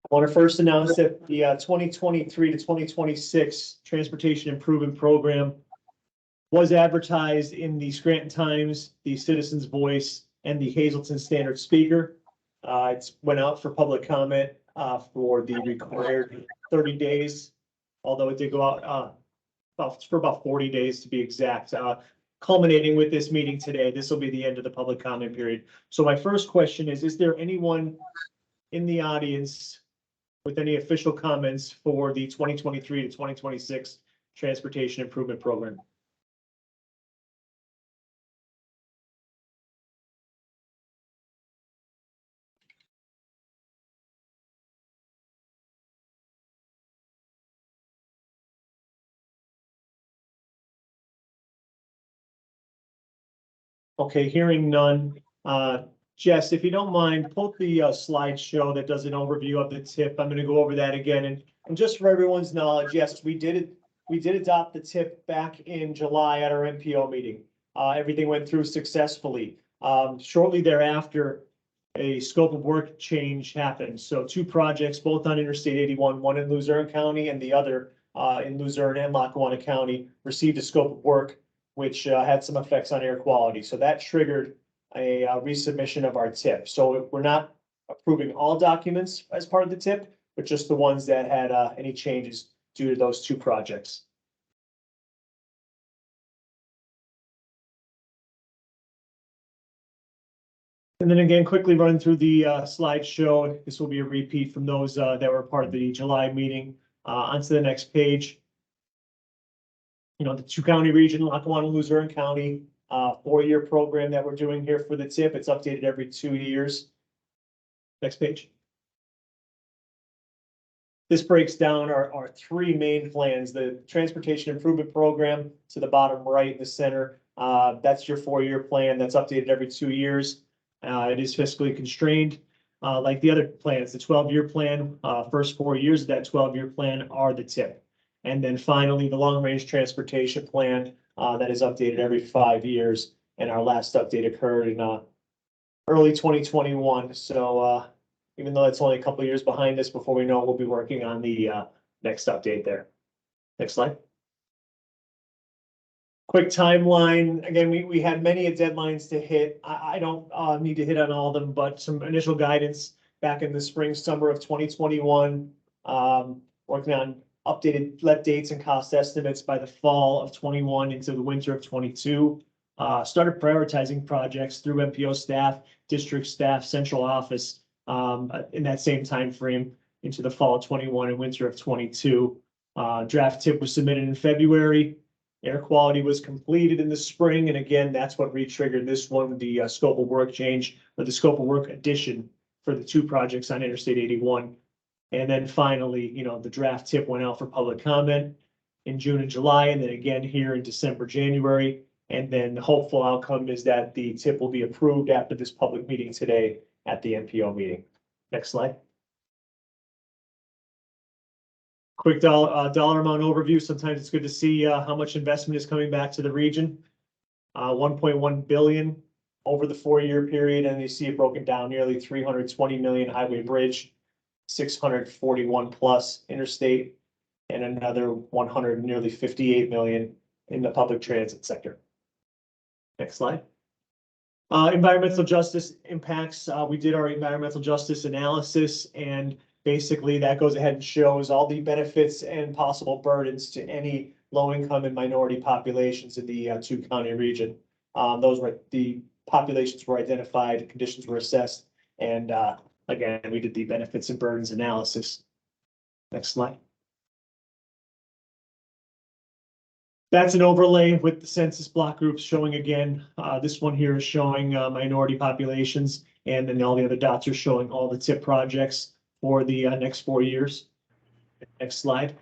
I want to first announce that the 2023 to 2026 Transportation Improvement Program was advertised in the Scranton Times, the Citizens Voice, and the Hazleton Standard Speaker. It went out for public comment for the required 30 days, although it did go out for about 40 days to be exact. Culminating with this meeting today, this will be the end of the public comment period. So my first question is there anyone in the audience with any official comments for the 2023 to 2026 Transportation Improvement Program? Okay, hearing none. Jess, if you don't mind, pull up the slideshow that does an overview of the tip. I'm going to go over that again. And just for everyone's knowledge, yes, we did adopt the tip back in July at our MPO meeting. Everything went through successfully. Shortly thereafter, a scope of work change happened. So two projects, both on Interstate 81, one in Luzerne County and the other in Luzerne and Lackawanna County, received a scope of work which had some effects on air quality. So that triggered a resubmission of our tip. So we're not approving all documents as part of the tip, but just the ones that had any changes due to those two projects. And then again, quickly run through the slideshow. This will be a repeat from those that were part of the July meeting. Onto the next page. You know, the two-county region, Lackawanna, Luzerne County, 4-year program that we're doing here for the tip. It's updated every 2 years. Next page. This breaks down our three main plans. The Transportation Improvement Program to the bottom right in the center. That's your 4-year plan that's updated every 2 years. It is fiscally constrained. Like the other plans, the 12-year plan, first 4 years of that 12-year plan are the tip. And then finally, the long-range transportation plan that is updated every 5 years. And our last update occurred in early 2021. So even though it's only a couple of years behind us, before we know it, we'll be working on the next update there. Next slide. Quick timeline. Again, we had many deadlines to hit. I don't need to hit on all of them, but some initial guidance back in the spring, summer of 2021, working on updated let dates and cost estimates by the fall of 21 into the winter of 22. Started prioritizing projects through MPO staff, district staff, central office in that same time frame into the fall of 21 and winter of 22. Draft tip was submitted in February. Air quality was completed in the spring. And again, that's what re-triggered this one, the scope of work change or the scope of work addition for the two projects on Interstate 81. And then finally, you know, the draft tip went out for public comment in June and July, and then again here in December, January. And then the hopeful outcome is that the tip will be approved after this public meeting today at the MPO meeting. Next slide. Quick dollar amount overview. Sometimes it's good to see how much investment is coming back to the region. 1.1 billion over the 4-year period, and you see it broken down nearly 320 million highway bridge, 641 plus interstate, and another 100, nearly 58 million in the public transit sector. Next slide. Environmental justice impacts. We did our environmental justice analysis, and basically that goes ahead and shows all the benefits and possible burdens to any low-income and minority populations in the two-county region. Those were the populations were identified, conditions were assessed, and again, we did the benefits and burdens analysis. Next slide. That's an overlay with the census block groups showing again. This one here is showing minority populations, and then all the other dots are showing all the tip projects for the next 4 years. Next slide.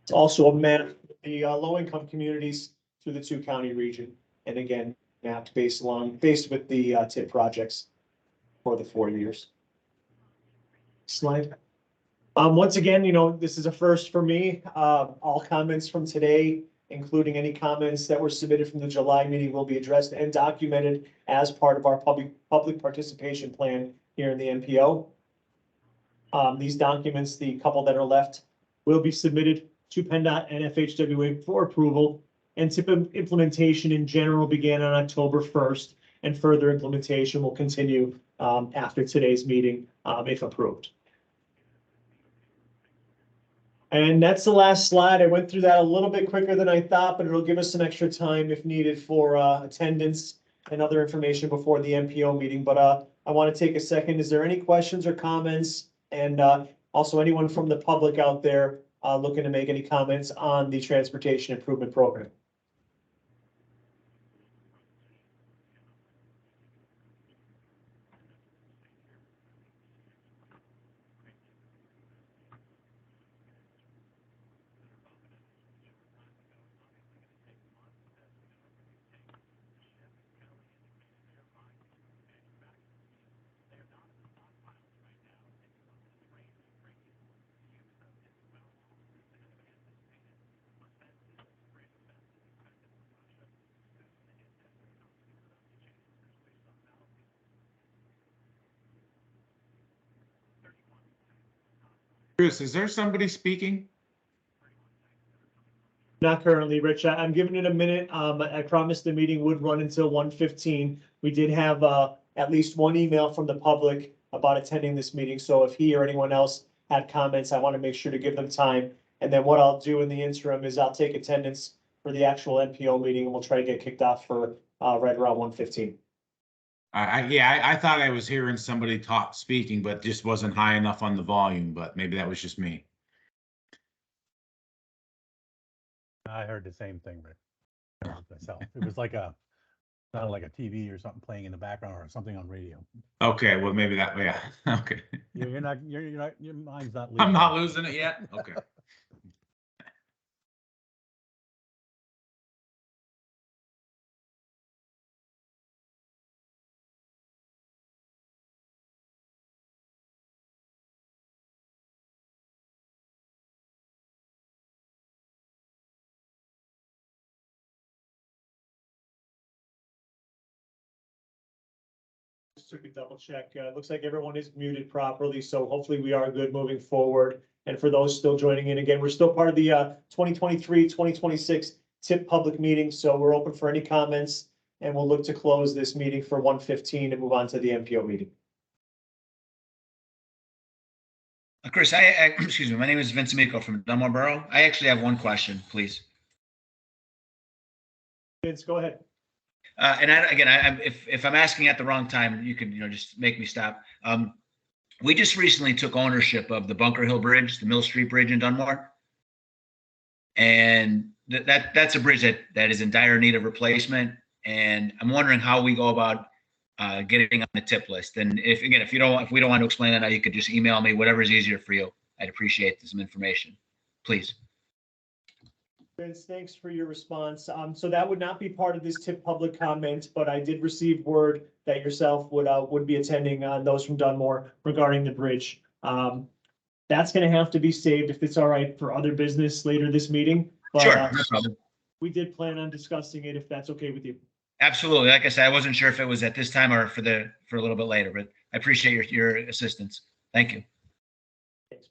It's also a map of the low-income communities through the two-county region, and again, mapped based with the tip projects for the 4 years. Slide. Once again, you know, this is a first for me. All comments from today, including any comments that were submitted from the July meeting, will be addressed and documented as part of our public participation plan here in the MPO. These documents, the couple that are left, will be submitted to PennDOT and FHWA for approval. And tip implementation in general began on October 1st, and further implementation will continue after today's meeting, if approved. And that's the last slide. I went through that a little bit quicker than I thought, but it'll give us some extra time if needed for attendance and other information before the MPO meeting. But I want to take a second. Is there any questions or comments? And also anyone from the public out there looking to make any comments on the transportation improvement program? Chris, is there somebody speaking? Not currently, Rich. I'm giving it a minute. I promised the meeting would run until 1:15. We did have at least one email from the public about attending this meeting. So if he or anyone else had comments, I want to make sure to give them time. And then what I'll do in the interim is I'll take attendance for the actual NPO meeting, and we'll try to get kicked off for right around 1:15. I thought I was hearing somebody speaking, but just wasn't high enough on the volume, but maybe that was just me. I heard the same thing, Rick. I heard it myself. It was like sounded like a TV or something playing in the background or something on radio. Okay, well, maybe that, yeah, okay. You're not, your mind's not. I'm not losing it yet? Okay. Just took a double check. Looks like everyone is muted properly, so hopefully we are good moving forward. And for those still joining in, again, we're still part of the 2023-2026 TIP public meeting, so we're open for any comments, and we'll look to close this meeting for 1:15 and move on to the MPO meeting. Chris, excuse me, my name is Vince Amico from Dunmore Borough. I actually have one question, please. Vince, go ahead. If I'm asking at the wrong time, you can, just make me stop. We just recently took ownership of the Bunker Hill Bridge, the Mill Street Bridge in Dunmore. And that's a bridge that is in dire need of replacement. And I'm wondering how we go about getting on the tip list. And if we don't want to explain that now, you could just email me, whatever is easier for you. I'd appreciate some information, please. Vince, thanks for your response. So that would not be part of this TIP public comment, but I did receive word that yourself would be attending on those from Dunmore regarding the bridge. That's going to have to be saved if it's all right for other business later this meeting. But, sure, no problem. We did plan on discussing it if that's okay with you. Absolutely. Like I said, I wasn't sure if it was at this time or for a little bit later, but I appreciate your assistance. Thank you. Thanks.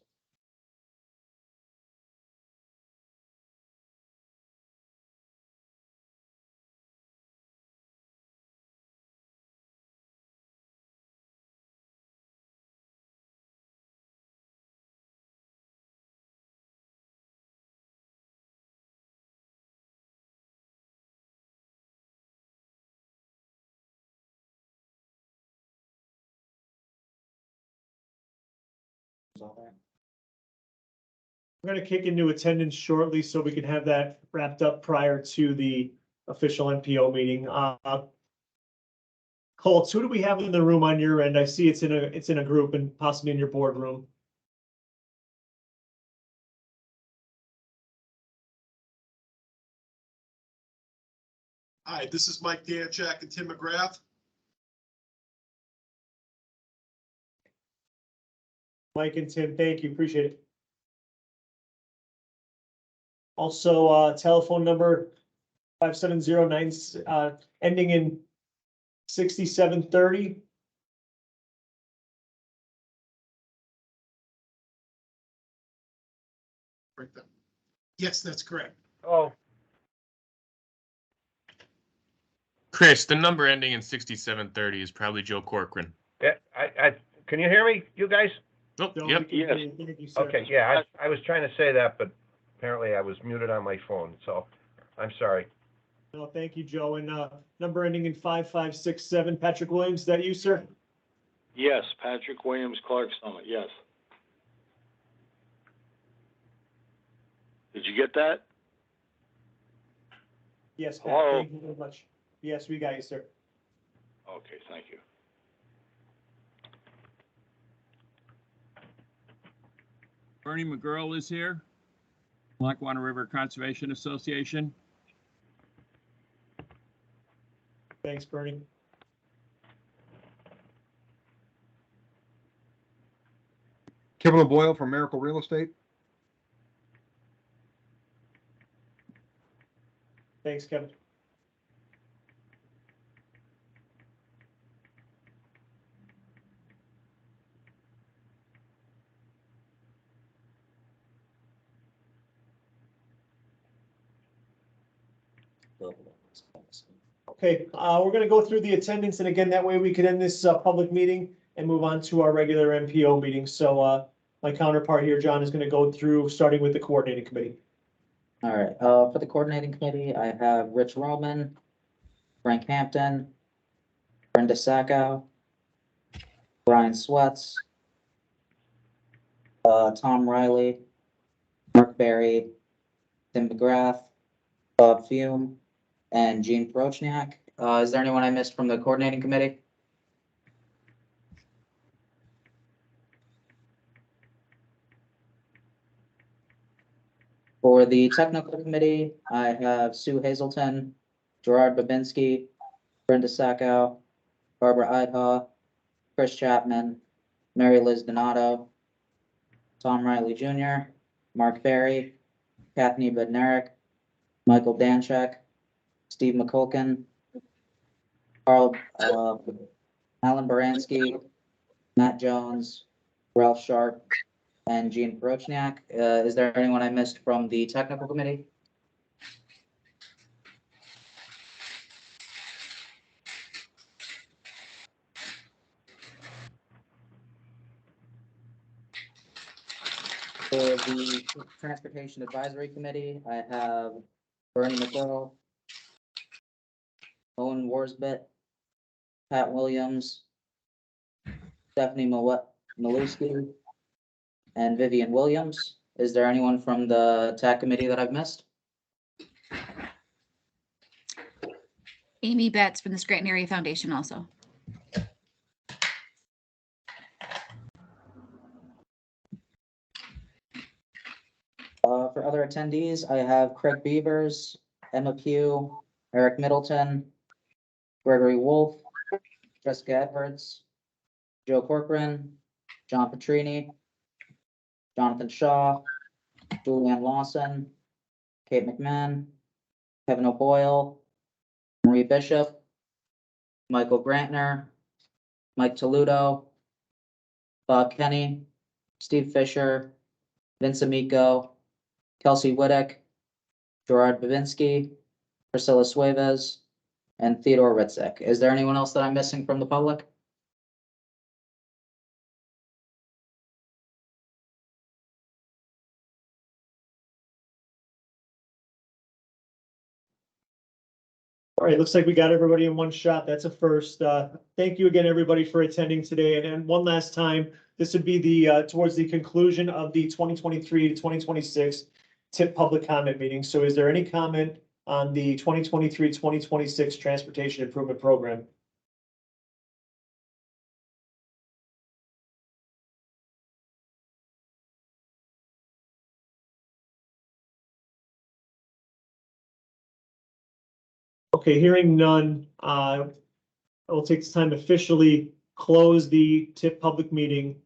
We're going to kick into attendance shortly so we can have that wrapped up prior to the official NPO meeting. Colts, who do we have in the room on your end? I see it's in a group and possibly in your boardroom. Hi, this is Mike Danchak and Tim McGrath. Mike and Tim, thank you. Appreciate it. Also, telephone number 5709 ending in 6730. Yes, that's correct. Oh, Chris, the number ending in 6730 is probably Joe Corcoran. yeah, can you hear me, you guys? Oh, So yep. we can hear you. Thank you, sir. Okay, yeah, I was trying to say that, but apparently I was muted on my phone, so I'm sorry. No, thank you, Joe. And, number ending in 5567, Patrick Williams, is that you, sir? Yes, Patrick Williams, Clark Summit, yes. Did you get that? Yes, Pat, Hello? thank you very much. Yes, we got you, sir. Okay, thank you. Bernie McGurl is here, Lackawanna River Conservation Association. Thanks, Bernie. Kevin O'Boyle from Miracle Real Estate. Thanks, Kevin. Okay, we're gonna go through the attendance, and again, that way we could end this, public meeting and move on to our regular MPO meeting. So, my counterpart here, John, is gonna go through, starting with the coordinating committee. All right, for the coordinating committee, I have Rich Roman, Frank Hampton, Brenda Sacco, Brian Swets, Tom Riley, Mark Berry, Tim McGrath, Bob Fume, and Gene Prochniak. Is there anyone I missed from the coordinating committee? For the technical committee, I have Sue Hazelton, Gerard Babinski, Brenda Sacco, Barbara Idaho, Chris Chapman, Mary Liz Donato, Tom Riley Jr., Mark Berry, Kathleen Bednarik, Michael Danchek, Steve McCulkin, Carl, Alan Baranski, Matt Jones, Ralph Sharp, and Gene Prochniak. Is there anyone I missed from the technical committee? For the Transportation Advisory Committee, I have Bernie McGurl, Owen Worsbit, Pat Williams, Stephanie Maluski, and Vivian Williams. Is there anyone from the TAC committee that I've missed? Amy Betts from the Scranton Area Foundation also. For other attendees, I have Craig Beavers, Emma Pugh, Eric Middleton, Gregory Wolf, Jessica Edwards, Joe Corcoran, John Petrini, Jonathan Shaw, Julianne Lawson, Kate McMahon, Kevin O'Boyle, Marie Bishop, Michael Grantner, Mike Toludo, Bob Kenny, Steve Fisher, Vince Amico, Kelsey Whittick, Gerard Bavinski, Priscilla Suevez, and Theodore Ritzik. Is there anyone else that I'm missing from the public? All right, looks like we got everybody in one shot. That's a first. Thank you again, everybody, for attending today. And one last time, this would be the, towards the conclusion of the 2023 to 2026 TIP public comment meeting. So is there any comment on the 2023-2026 Transportation Improvement Program? Okay, hearing none, I will take this time to officially close the TIP public meeting.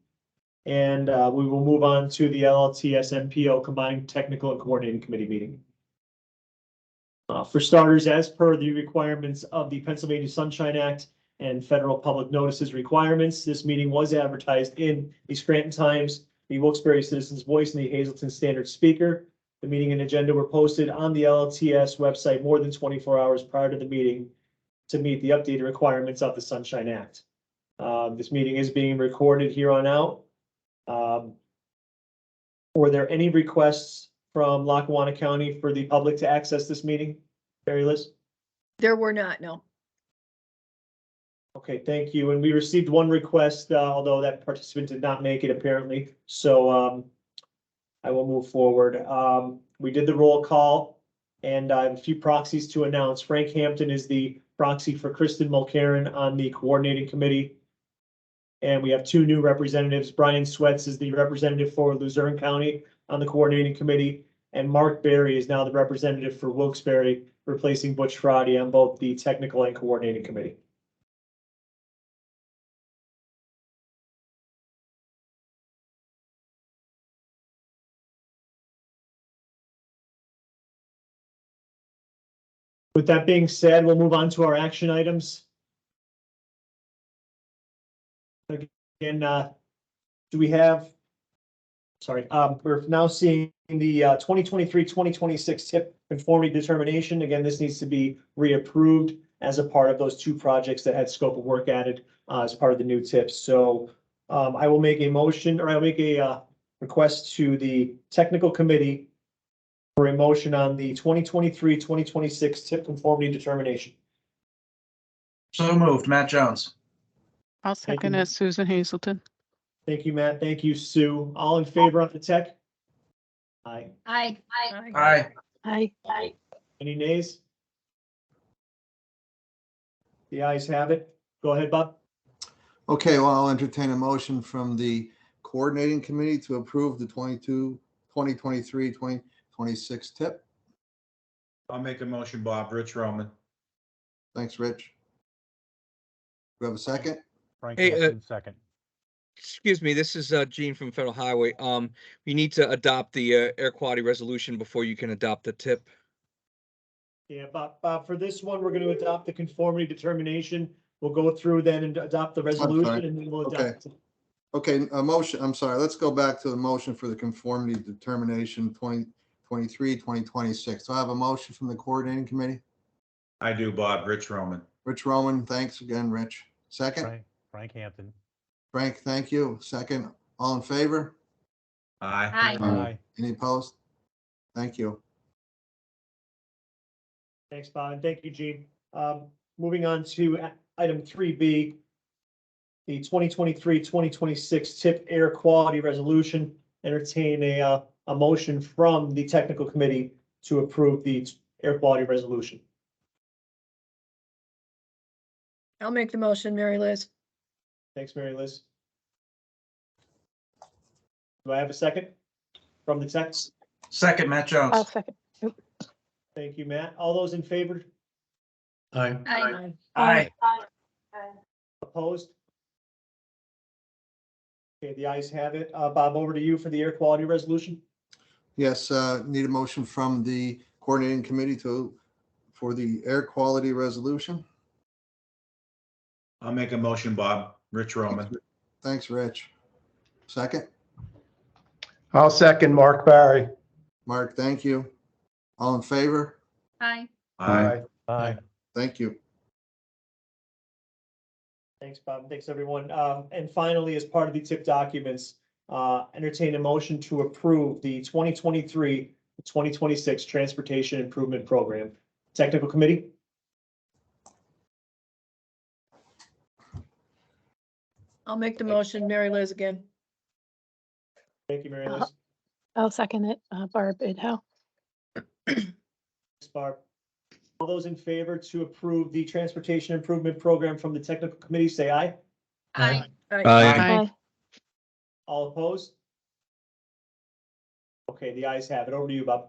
And we will move on to the LLTS MPO Combined Technical and Coordinating Committee meeting. For starters, as per the requirements of the Pennsylvania Sunshine Act and federal public notices requirements, this meeting was advertised in the Scranton Times, the Wilkes-Barre Citizens Voice, and the Hazleton Standard Speaker. The meeting and agenda were posted on the LLTS website more than 24 hours prior to the meeting to meet the updated requirements of the Sunshine Act. This meeting is being recorded here on out. Were there any requests from Lackawanna County for the public to access this meeting? Mary Liz? There were not, no. Okay, thank you. And we received one request, although that participant did not make it apparently. So I will move forward. We did the roll call and I have a few proxies to announce. Frank Hampton is the proxy for Kristen Mulcairn on the coordinating committee. And we have two new representatives. Brian Swets is the representative for Luzerne County on the coordinating committee. And Mark Berry is now the representative for Wilkes-Barre, replacing Butch Friday on both the technical and coordinating committee. With that being said, we'll move on to our action items. Again, do we have, sorry, we're now seeing the 2023-2026 TIP conformity determination. Again, this needs to be reapproved as a part of those two projects that had scope of work added as part of the new TIPs. So I will make a motion, or I'll make a request to the technical committee for a motion on the 2023-2026 TIP conformity determination. So moved, Matt Jones. I'll second it, Susan Hazelton. Thank you, Matt. Thank you, Sue. All in favor on the tech? Aye. Aye. Aye. Aye. Any nays? The ayes have it. Go ahead, Bob. Okay, well, I'll entertain a motion from the coordinating committee to approve the 2023-2026 TIP. I'll make a motion, Bob. Rich Roman. Thanks, Rich. Do we have a second? Frank Hey, Hampton, second. Excuse me, this is Gene from Federal Highway. You need to adopt the air quality resolution before you can adopt the TIP. Yeah, Bob, for this one, we're going to adopt the conformity determination. We'll go through then and adopt the resolution and then we'll adopt. Okay, a motion, I'm sorry, let's go back to the motion for the conformity determination 2023-2026. So I have a motion from the coordinating committee. I do, Bob. Rich Roman. Rich Roman, thanks again, Rich. Second? Frank Hampton. Frank, thank you. Second, all in favor? Aye. Aye. Any opposed? Thank you. Thanks, Bob, and thank you, Gene. Moving on to item 3B, the 2023-2026 TIP air quality resolution. Entertain a motion from the technical committee to approve the air quality resolution. I'll make the motion, Mary Liz. Thanks, Mary Liz. Do I have a second from the text? Second, Matt Jones. I'll second. Thank you, Matt. All those in favor? Aye. Aye. Opposed? Okay, the ayes have it. Bob, over to you for the air quality resolution. Yes, need a motion from the coordinating committee for the air quality resolution. I'll make a motion, Bob. Rich Roman. Thanks, Rich. Second? I'll second Mark Barry. Mark, thank you. All in favor? Aye. Aye. Aye. Thank you. Thanks, Bob. Thanks, everyone. And finally, as part of the TIP documents, entertain a motion to approve the 2023-2026 Transportation Improvement Program. Technical Committee? I'll make the motion, Mary Liz again. Thank you, Mary Liz. I'll second it, Barb Idhow. Thanks, Barb. All those in favor to approve the Transportation Improvement Program from the Technical Committee, say aye. Aye. Aye. All opposed? Okay, the ayes have it. Over to you, Bob.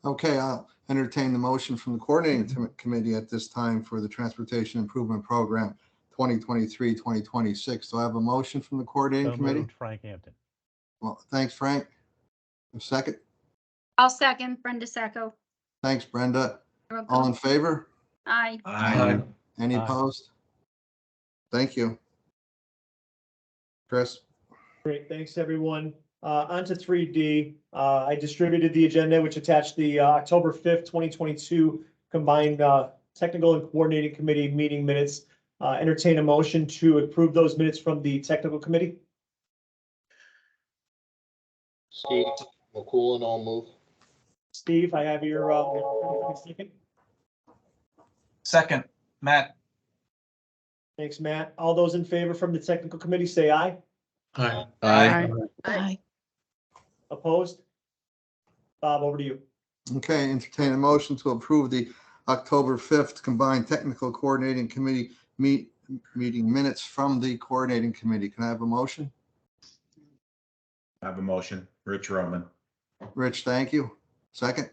Okay, I'll entertain the motion from the coordinating committee at this time for the Transportation Improvement Program 2023-2026. So I have a motion from the coordinating So committee. moved, Frank Hampton. Well, thanks, Frank. A second. I'll second Brenda Sacco. Thanks, Brenda. You're All welcome. in favor? Aye. Aye. Any Aye. opposed? Thank you. Chris? Great, thanks, everyone. On to 3D. I distributed the agenda, which attached the October 5th, 2022 combined technical and coordinating committee meeting minutes. Entertain a motion to approve those minutes from the technical committee. Steve McCool, I'll move. Steve, I have your second. Second, Matt. Thanks, Matt. All those in favor from the technical committee, say aye. Aye. Aye. Aye. Opposed? Bob, over to you. Okay, entertain a motion to approve the October 5th Combined Technical Coordinating Committee meeting minutes from the coordinating committee. Can I have a motion? I have a motion. Rich Roman. Rich, thank you. Second?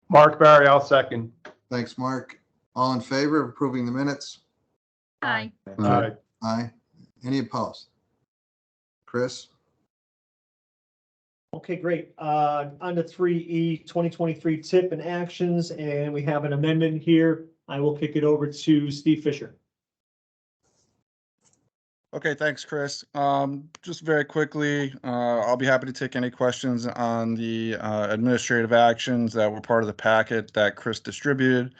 Mark Barry, I'll second. Thanks, Mark. All in favor of approving the minutes? Aye. Aye. Aye. Any opposed? Chris? Okay, great. On to 3E, 2023 tip and actions, and we have an amendment here. I will kick it over to Steve Fisher. Okay, thanks, Chris. Just very quickly, I'll be happy to take any questions on the administrative actions that were part of the packet that Chris distributed.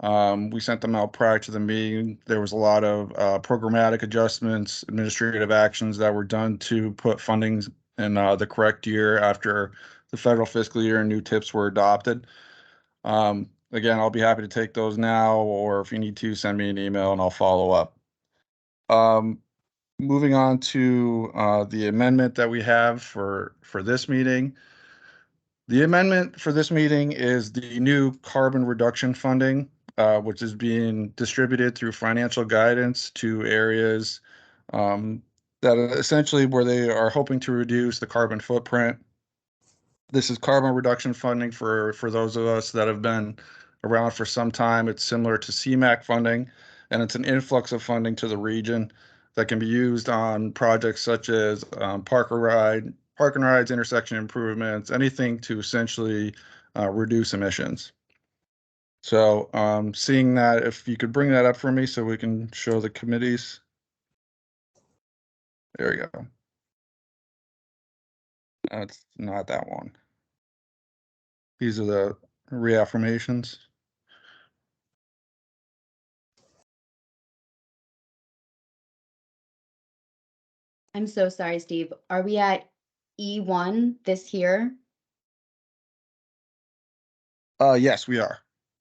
We sent them out prior to the meeting. There was a lot of programmatic adjustments, administrative actions that were done to put fundings in the correct year after the federal fiscal year and new tips were adopted. Again, I'll be happy to take those now, or if you need to, send me an email and I'll follow up. Moving on to the amendment that we have for this meeting. The amendment for this meeting is the new carbon reduction funding, which is being distributed through financial guidance to areas that are essentially where they are hoping to reduce the carbon footprint. This is carbon reduction funding for those of us that have been around for some time. It's similar to CMAQ funding, and it's an influx of funding to the region that can be used on projects such as park and rides, intersection improvements, anything to essentially reduce emissions. So seeing that, if you could bring that up for me so we can show the committees. There we go. That's not that one. These are the reaffirmations. I'm so sorry, Steve. Are we at E1 this here? Yes, we are,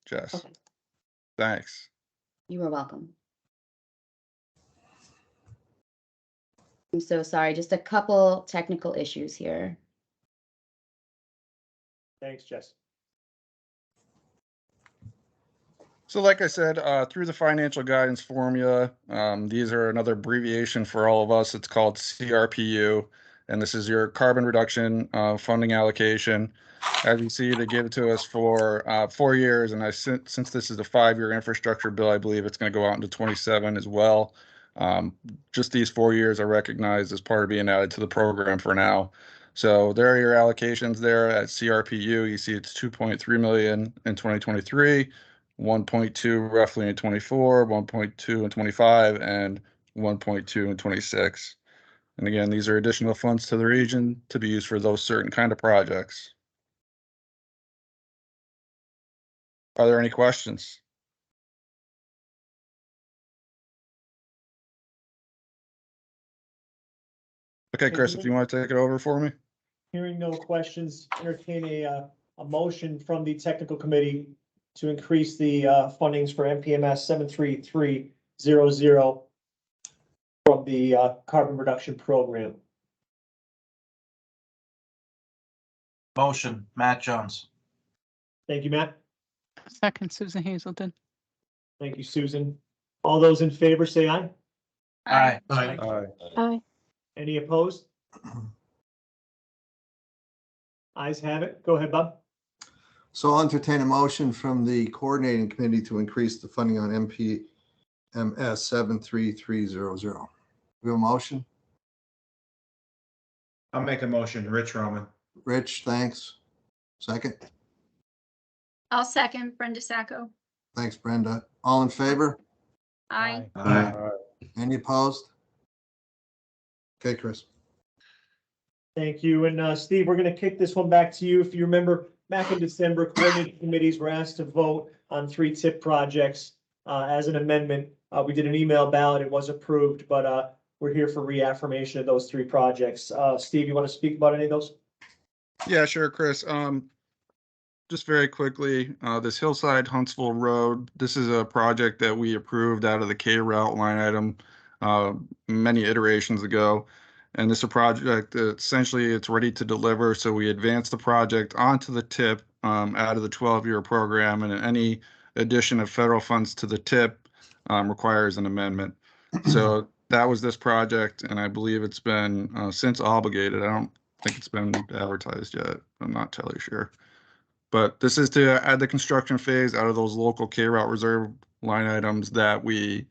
Jess. Okay. Thanks. You are welcome. I'm so sorry. Just a couple technical issues here. Thanks, Jess. So like I said, through the financial guidance formula, these are another abbreviation for all of us. It's called CRPU, and this is your carbon reduction funding allocation. As you see, they give it to us for 4 years, and since this is a 5-year infrastructure bill, I believe it's going to go out into 27 as well. Just these 4 years are recognized as part of being added to the program for now. So there are your allocations there at CRPU. You see it's 2.3 million in 2023. 1.2 roughly in 24, 1.2 in 25, and 1.2 in 26. And again, these are additional funds to the region to be used for those certain kind of projects. Are there any questions? Okay, Chris, if you want to take it over for me. Hearing no questions, entertain a motion from the technical committee to increase the fundings for MPMS 73300 from the carbon reduction program. Motion, Matt Jones. Thank you, Matt. Second, Susan Hazelton. Thank you, Susan. All those in favor say aye. Aye. Aye. Aye. Any opposed? Ayes have it. Go ahead, Bob. So I'll entertain a motion from the coordinating committee to increase the funding on MPMS 73300. We have a motion? I'll make a motion. Rich Roman. Rich, thanks. Second? I'll second Brenda Sacco. Thanks, Brenda. All in favor? Aye. Aye. Any opposed? Okay, Chris. Thank you. And Steve, we're gonna kick this one back to you. If you remember, back in December, coordinating committees were asked to vote on 3 tip projects as an amendment. We did an email ballot. It was approved, but we're here for reaffirmation of those 3 projects. Steve, you want to speak about any of those? Yeah, sure, Chris. Just very quickly, this Hillside Huntsville Road, this is a project that we approved out of the K route line item many iterations ago. And this is a project that essentially it's ready to deliver. So we advanced the project onto the tip out of the 12-year program, and any addition of federal funds to the tip requires an amendment. So that was this project, and I believe it's been since obligated. I don't think it's been advertised yet. I'm not totally sure. But this is to add the construction phase out of those local K-Route reserve line items that we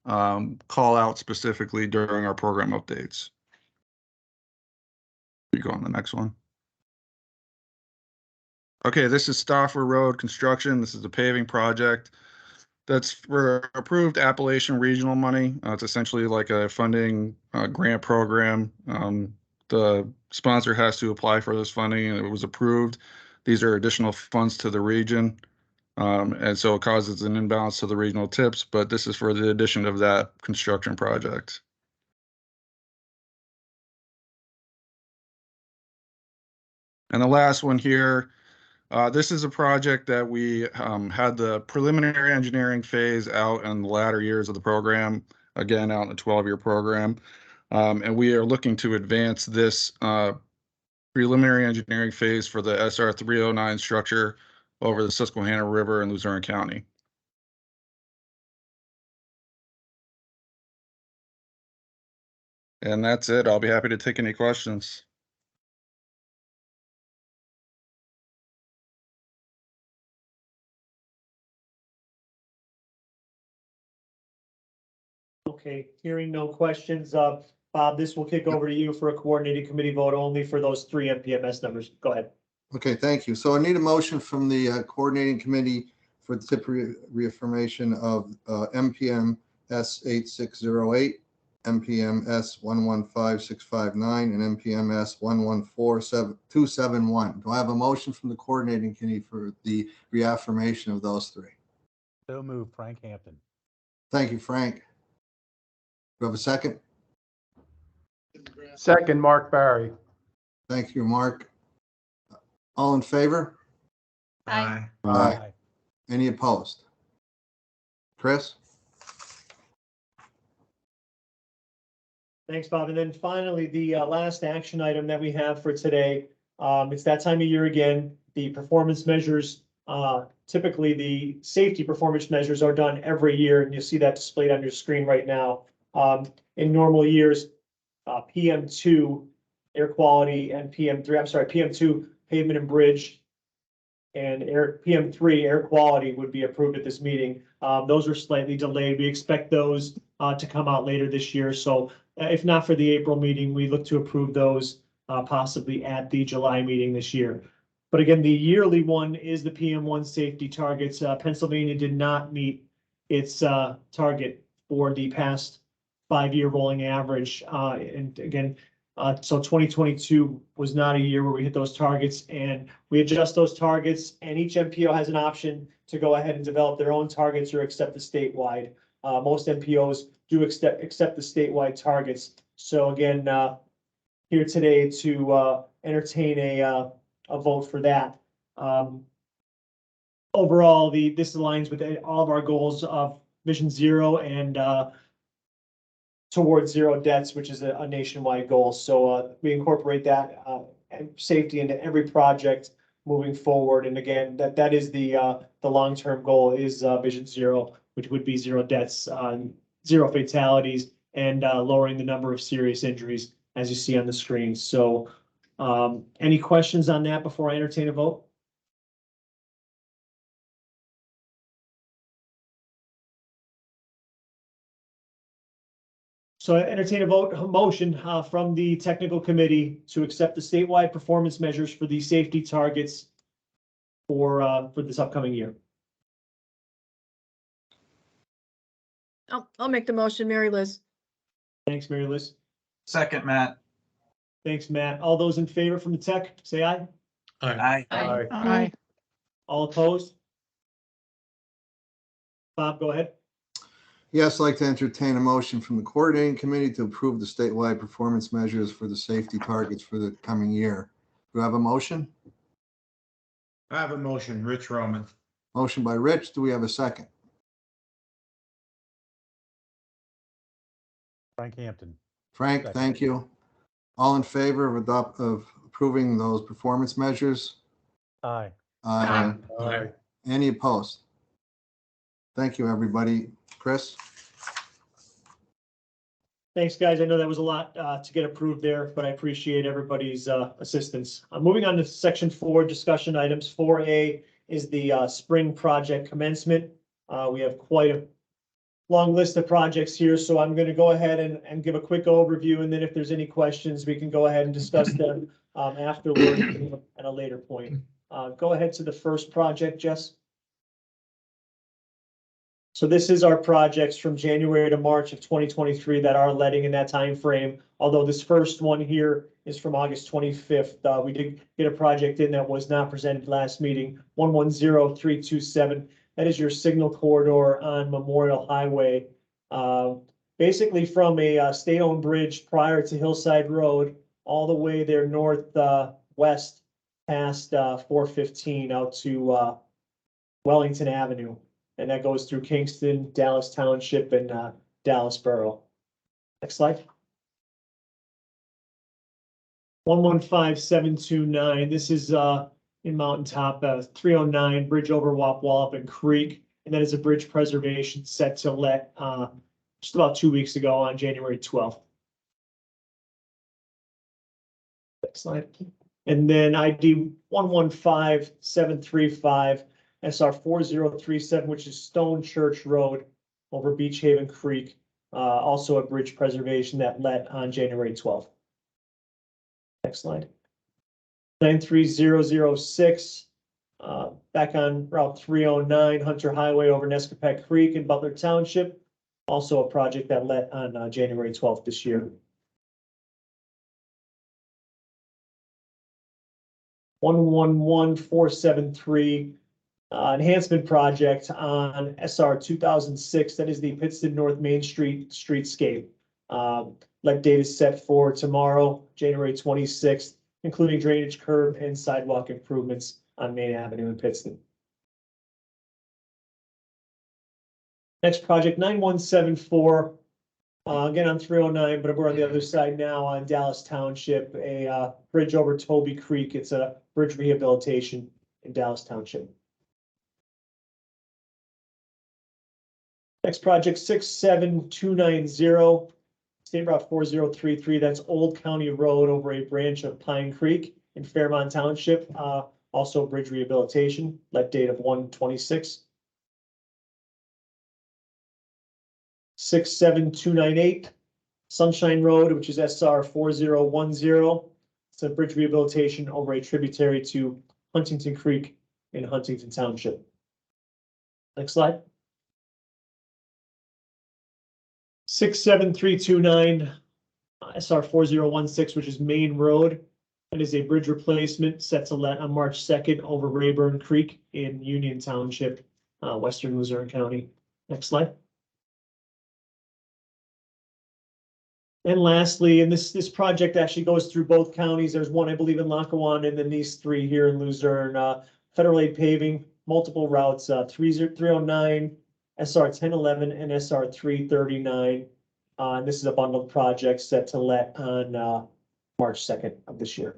call out specifically during our program updates. You go on the next one. Okay, this is Stauffer Road construction. This is the paving project. That's for approved Appalachian regional money. It's essentially like a funding grant program. The sponsor has to apply for this funding, and it was approved. These are additional funds to the region. And so it causes an imbalance to the regional tips, but this is for the addition of that construction project. And the last one here, this is a project that we had the preliminary engineering phase out in the latter years of the program, again, out in a 12-year program. And we are looking to advance this preliminary engineering phase for the SR 309 structure over the Susquehanna River in Luzerne County. And that's it. I'll be happy to take any questions. Okay, hearing no questions, Bob, this will kick over to you for a coordinated committee vote only for those 3 MPMS numbers. Go ahead. Okay, thank you. So I need a motion from the coordinating committee for the tip reaffirmation of MPMS 8608, MPMS 115659, and MPMS 114271. Do I have a motion from the coordinating committee for the reaffirmation of those 3? So moved, Frank Hampton. Thank you, Frank. Do I have a second? Second, Mark Barry. Thank you, Mark. All in favor? Aye. Aye. Any opposed? Chris? Thanks, Bob. And then finally, the last action item that we have for today, it's that time of year again, the performance measures. Typically, the safety performance measures are done every year, and you see that displayed on your screen right now. In normal years, PM2 air quality and PM2 pavement and bridge and PM3 air quality would be approved at this meeting. Those are slightly delayed. We expect those to come out later this year. So if not for the April meeting, we look to approve those possibly at the July meeting this year. But again, the yearly one is the PM1 safety targets. Pennsylvania did not meet its target for the past 5-year rolling average. And again, so 2022 was not a year where we hit those targets, and we adjust those targets, and each MPO has an option to go ahead and develop their own targets or accept the statewide. Most MPOs do accept the statewide targets. So again, here today to entertain a vote for that. Overall, this aligns with all of our goals of Vision Zero and towards zero deaths, which is a nationwide goal. So we incorporate that and safety into every project moving forward. And again, that is the long-term goal is Vision Zero, which would be zero deaths, 0 fatalities, and lowering the number of serious injuries, as you see on the screen. So any questions on that before I entertain a vote? So I entertain a motion from the technical committee to accept the statewide performance measures for the safety targets for this upcoming year. I'll make the motion, Mary Liz. Thanks, Mary Liz. Second, Matt. Thanks, Matt. All those in favor from the tech, say aye. Aye. Aye. All opposed? Bob, go ahead. Yes, I'd like to entertain a motion from the coordinating committee to approve the statewide performance measures for the safety targets for the coming year. Do I have a motion? I have a motion, Rich Roman. Motion by Rich. Do we have a second? Frank Hampton. Frank, Second. thank you. All in favor of approving those performance measures? Aye. Aye. Any opposed? Thank you, everybody. Chris? Thanks, guys. I know that was a lot to get approved there, but I appreciate everybody's assistance. Moving on to section 4, discussion items. 4A is the spring project commencement. We have quite a long list of projects here, so I'm going to go ahead and give a quick overview, and then if there's any questions, we can go ahead and discuss them afterward at a later point. Go ahead to the first project, Jess. So this is our projects from January to March of 2023 that are letting in that time frame. Although this first one here is from August 25th. We did get a project in that was not presented last meeting, 110327. That is your signal corridor on Memorial Highway. Basically from a state-owned bridge prior to Hillside Road, all the way there northwest past 415 out to Wellington Avenue. And that goes through Kingston, Dallas Township, and Dallas Borough. Next slide. 115729. This is in Mountaintop, 309 bridge over Wapwallop Creek, and that is a bridge preservation set to let just about 2 weeks ago on January 12th. Next slide. And then ID 115735. SR 4037, which is Stone Church Road over Beach Haven Creek, also a bridge preservation that let on January 12th. Next slide. 93006, back on Route 309, Hunter Highway over Nescopec Creek in Butler Township, also a project that let on January 12th this year. 111473. Enhancement project on SR 2006. That is the Pittston North Main Street streetscape. Let date is set for tomorrow, January 26th, including drainage curb and sidewalk improvements on Main Avenue in Pittston. Next project 9174. Again on 309, but we're on the other side now on Dallas Township, a bridge over Toby Creek. It's a bridge rehabilitation in Dallas Township. Next project 67290, State Route 4033. That's Old County Road over a branch of Pine Creek in Fairmont Township. Also bridge rehabilitation. Let date of 1/26. 67298, Sunshine Road, which is SR 4010. It's a bridge rehabilitation over a tributary to Huntington Creek in Huntington Township. Next slide. 67329, SR 4016, which is Main Road. It is a bridge replacement set to let on March 2nd over Rayburn Creek in Union Township, Western Luzerne County. Next slide. And lastly, and this project actually goes through both counties. There's one, I believe, in Lackawanna, and then these three here in Luzerne. Federal aid paving, multiple routes, 309, SR 1011, and SR 339. And this is a bundled project set to let on March 2nd of this year.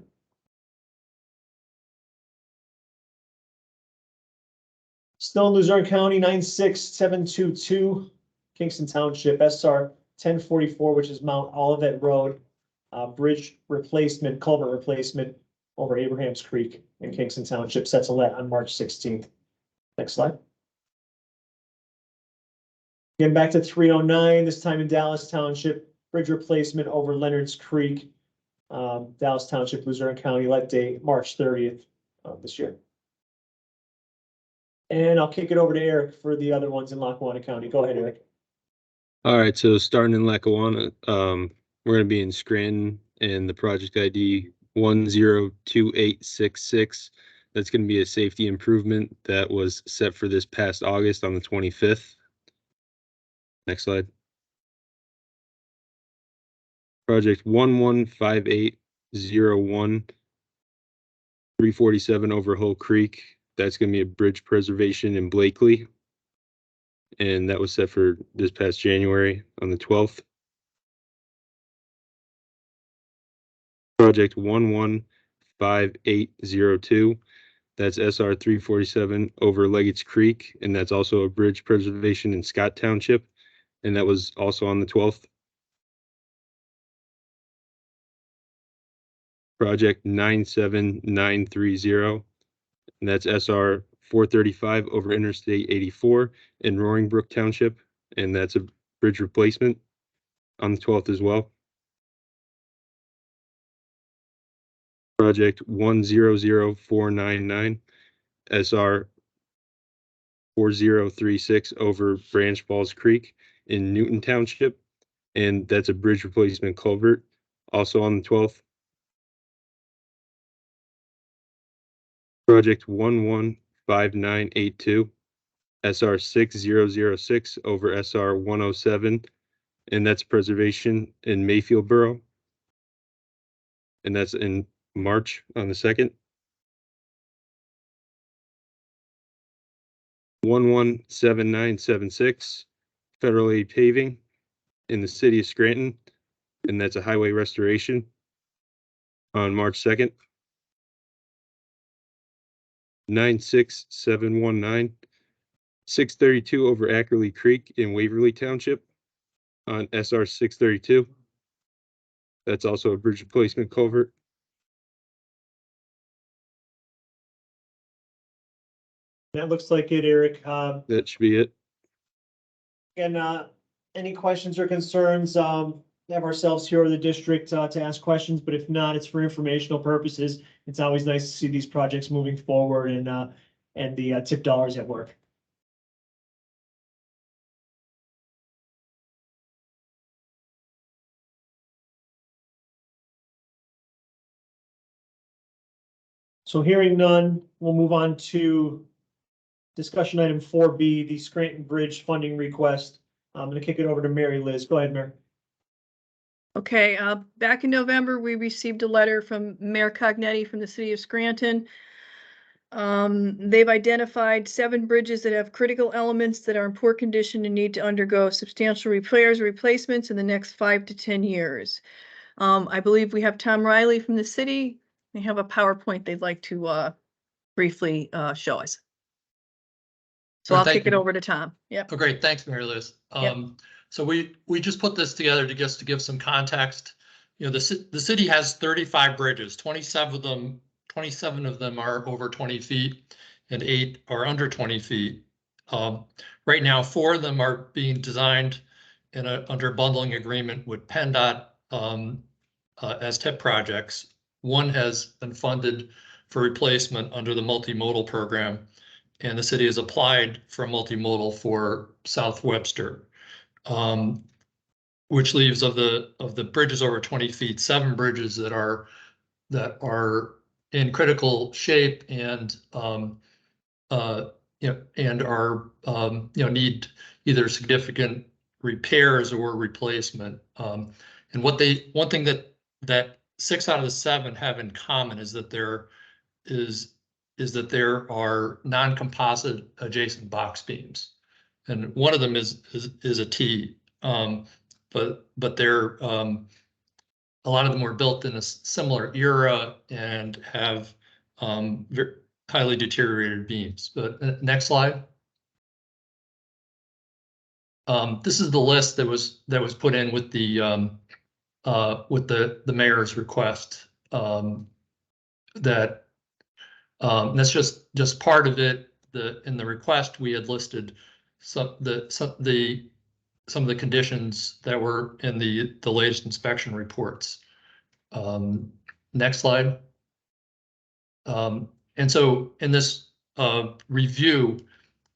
Still in Luzerne County, 96722, Kingston Township, SR 1044, which is Mount Olivet Road, bridge replacement, culvert replacement over Abraham's Creek in Kingston Township, set to let on March 16th. Next slide. Getting back to 309, this time in Dallas Township, bridge replacement over Leonard's Creek, Dallas Township, Luzerne County, let date March 30th of this year. And I'll kick it over to Eric for the other ones in Lackawanna County. Go ahead, Eric. All right, so starting in Lackawanna, we're gonna be in Scranton, and the project ID 102866. That's going to be a safety improvement that was set for this past August on the 25th. Next slide. Project 115801, 347 over Hull Creek. That's going to be a bridge preservation in Blakely. And that was set for this past January on the 12th. Project 115802. That's SR 347 over Leggett's Creek, and that's also a bridge preservation in Scott Township, and that was also on the 12th. Project 97930, and that's SR 435 over Interstate 84 in Roaring Brook Township, and that's a bridge replacement on the 12th as well. Project 100499, SR 4036 over Branch Falls Creek in Newton Township, and that's a bridge replacement culvert, also on the 12th. Project 115982, SR 6006 over SR 107, and that's preservation in Mayfield Borough, and that's in March on the 2nd. 117976, federal aid paving in the city of Scranton, and that's a highway restoration on March 2nd. 96719, 632 over Ackerley Creek in Waverly Township on SR 632. That's also a bridge replacement culvert. That looks like it, Eric. That should be it. And any questions or concerns, we have ourselves here in the district to ask questions, but if not, it's for informational purposes. It's always nice to see these projects moving forward and the tip dollars at work. So hearing none, we'll move on to discussion item 4B, the Scranton Bridge funding request. I'm going to kick it over to Mary Liz. Go ahead, Mary. Okay, back in November, we received a letter from Mayor Cognetti from the city of Scranton. They've identified 7 bridges that have critical elements that are in poor condition and need to undergo substantial repairs or replacements in the next 5 to 10 years. I believe we have Tom Riley from the city. They have a PowerPoint they'd like to briefly show us. So I'll kick it over to Tom. Yep. Oh, great. Thanks, Mary Liz. So we just put this together to give some context. You know, the city has 35 bridges, 27 of them are over 20 feet and 8 are under 20 feet. Right now, 4 of them are being designed under bundling agreement with PennDOT as TIP projects. 1 has been funded for replacement under the multimodal program, and the city has applied for a multimodal for South Webster, which leaves of the bridges over 20 feet, 7 bridges that are in critical shape and need either significant repairs or replacement. And one thing that 6 out of the 7 have in common is that there are non-composite adjacent box beams, and one of them is a T. But they're a lot of them were built in a similar era and have highly deteriorated beams. But next slide. This is the list that was put in with the mayor's request. That's just part of it. In the request, we had listed some of the conditions that were in the latest inspection reports. Next slide. And so in this review,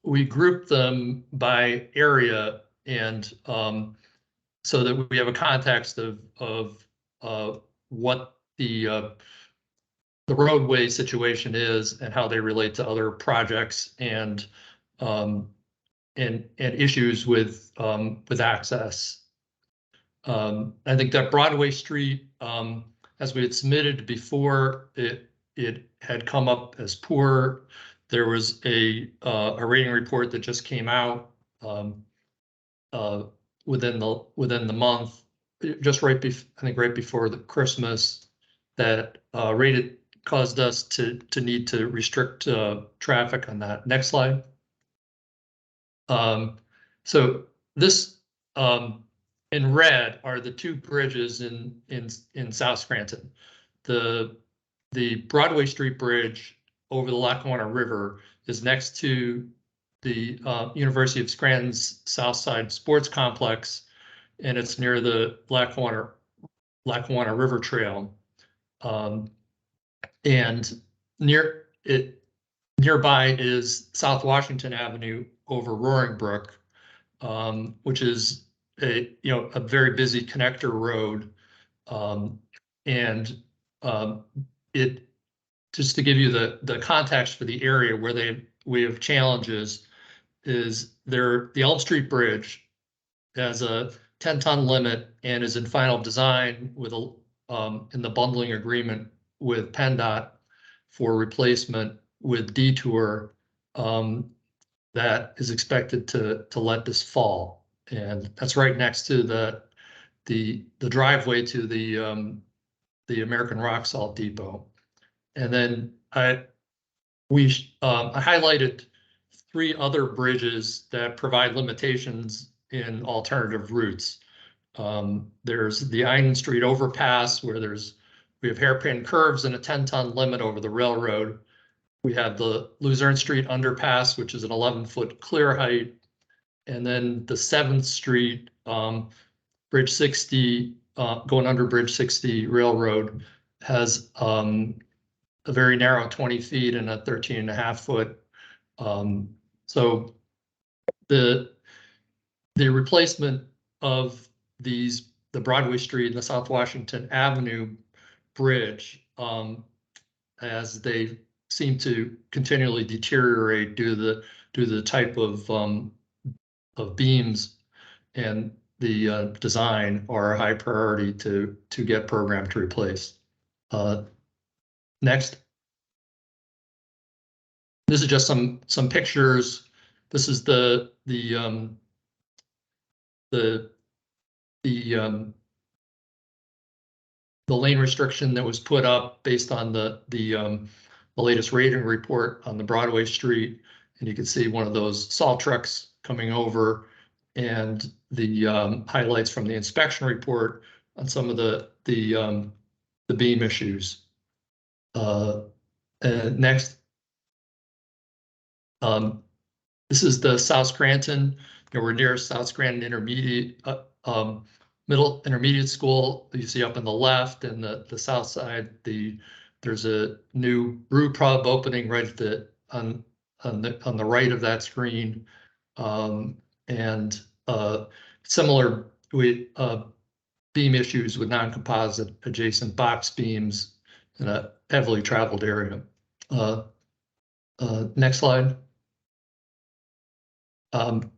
we grouped them by area, and so that we have a context of what the roadway situation is and how they relate to other projects and issues with access. I think that Broadway Street, as we had submitted before, it had come up as poor. There was a rating report that just came out within the month, just I think right before the Christmas, that caused us to need to restrict traffic on that. Next slide. So this in red are the two bridges in South Scranton. The Broadway Street Bridge over the Lackawanna River is next to the University of Scranton's South Side Sports Complex, and it's near the Lackawanna River Trail. And nearby is South Washington Avenue over Roaring Brook, which is a very busy connector road. It just to give you the context for the area where we have challenges is the Elm Street Bridge has a 10-ton limit and is in final design with in the bundling agreement with PennDOT for replacement with Detour that is expected to let this fall, and that's right next to the driveway to the American Rock Salt Depot. And then I highlighted 3 other bridges that provide limitations in alternative routes. There's the Einen Street overpass where we have hairpin curves and a 10-ton limit over the railroad. We have the Luzerne Street underpass, which is an 11-foot clear height. And then the 7th Street, Bridge 60, going under Bridge 60 Railroad has a very narrow 20 feet and a 13.5 foot. So the replacement of the Broadway Street and the South Washington Avenue Bridge, as they seem to continually deteriorate due to the type of beams and the design, are a high priority to get programmed to replace. Next. This is just some pictures. This is the lane restriction that was put up based on the latest rating report on the Broadway Street, and you can see one of those salt trucks coming over, and the highlights from the inspection report on some of the beam issues. Next. This is the South Scranton. We're near South Scranton Intermediate, Middle Intermediate School. You see up on the left, and the south side, there's a new brew pub opening right on the right of that screen, and similar beam issues with non-composite adjacent box beams in a heavily traveled area. Next slide.